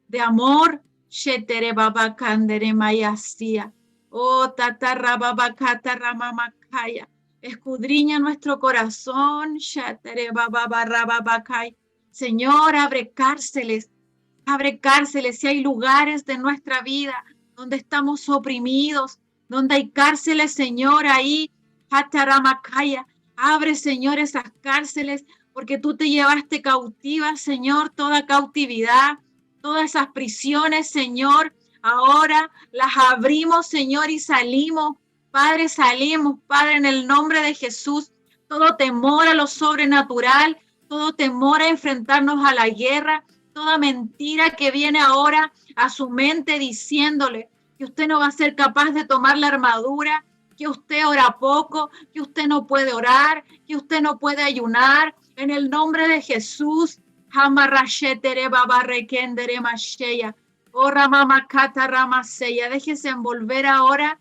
de amor. Shetere baba kandere mayasia. Oh, tatarra baba katara mamakaya. Escudriña nuestro corazón. Shetere baba barra babakai. Señor, abre cárceles. Abre cárceles. Si hay lugares de nuestra vida donde estamos oprimidos, donde hay cárceles, Señor, ahí. Hataramakaya. Abre, Señor, esas cárceles, porque tú te llevaste cautiva, Señor, toda cautividad, todas esas prisiones, Señor. Ahora las abrimos, Señor, y salimos. Padre, salimos, Padre, en el nombre de Jesús. Todo temor a lo sobrenatural, todo temor a enfrentarnos a la guerra, toda mentira que viene ahora a su mente diciéndole que usted no va a ser capaz de tomar la armadura, que usted ora poco, que usted no puede orar, que usted no puede ayunar. En el nombre de Jesús, déjese envolver ahora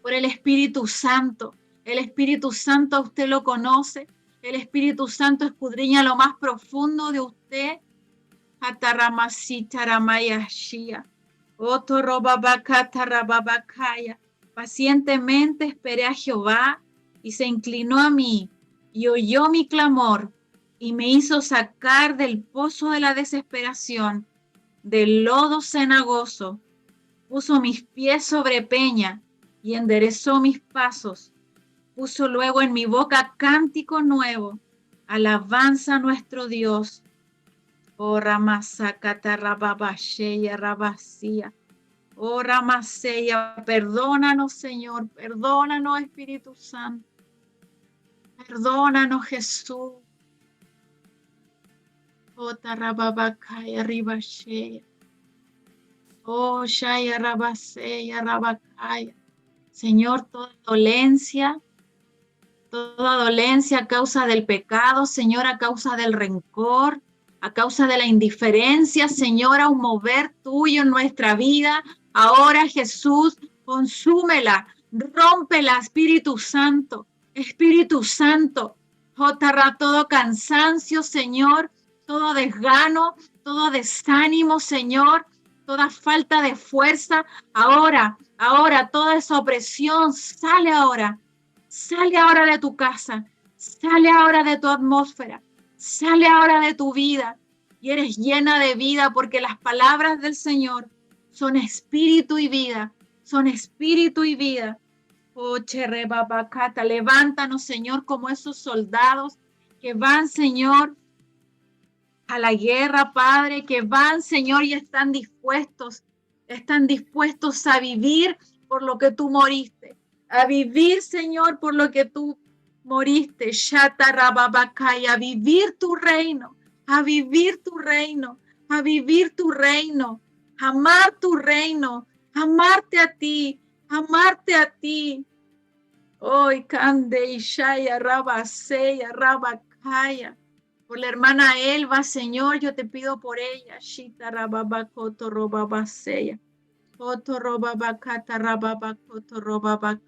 por el Espíritu Santo. El Espíritu Santo usted lo conoce. El Espíritu Santo escudriña lo más profundo de usted. Pacientemente esperé a Jehová y se inclinó a mí y oyó mi clamor y me hizo sacar del pozo de la desesperación, del lodo cenagoso. Puso mis pies sobre peña y enderezó mis pasos. Puso luego en mi boca cántico nuevo, alabanza a nuestro Dios. Oh, Ramasakata Rababasheya Rabasía. Oh, Ramaseya, perdónanos, Señor, perdónanos, Espíritu Santo. Perdónanos, Jesús. Oh, Tarababakaya Ribasheya. Oh, Shaya Rabaseya Rabakaya. Señor, toda dolencia a causa del pecado, Señor, a causa del rencor, a causa de la indiferencia, Señor, a un mover tuyo en nuestra vida. Ahora, Jesús, consúmela, rómpela, Espíritu Santo, Espíritu Santo. Jotarra, todo cansancio, Señor, todo desgano, todo desánimo, Señor, toda falta de fuerza. Ahora, toda esa opresión sale ahora de tu casa, sale ahora de tu atmósfera, sale ahora de tu vida y eres llena de vida porque las palabras del Señor son espíritu y vida, son espíritu y vida. Oh, Cherrebabacata, levántanos, Señor, como esos soldados que van, Señor, a la guerra, Padre, que van, Señor, y están dispuestos a vivir por lo que tú moriste, a vivir, Señor, por lo que tú moriste, Shatarababakaya, a vivir tu reino, a vivir tu reino, a vivir tu reino, amar tu reino, amarte a ti, amarte a ti. Hoy, Kande, Ishaya, Rabaseya, Rabakaya. Por la hermana Elba, Señor, yo te pido por ella. Shita Rababakoto Robabaseya. Oto Robabakata Rababakoto Robabakaya.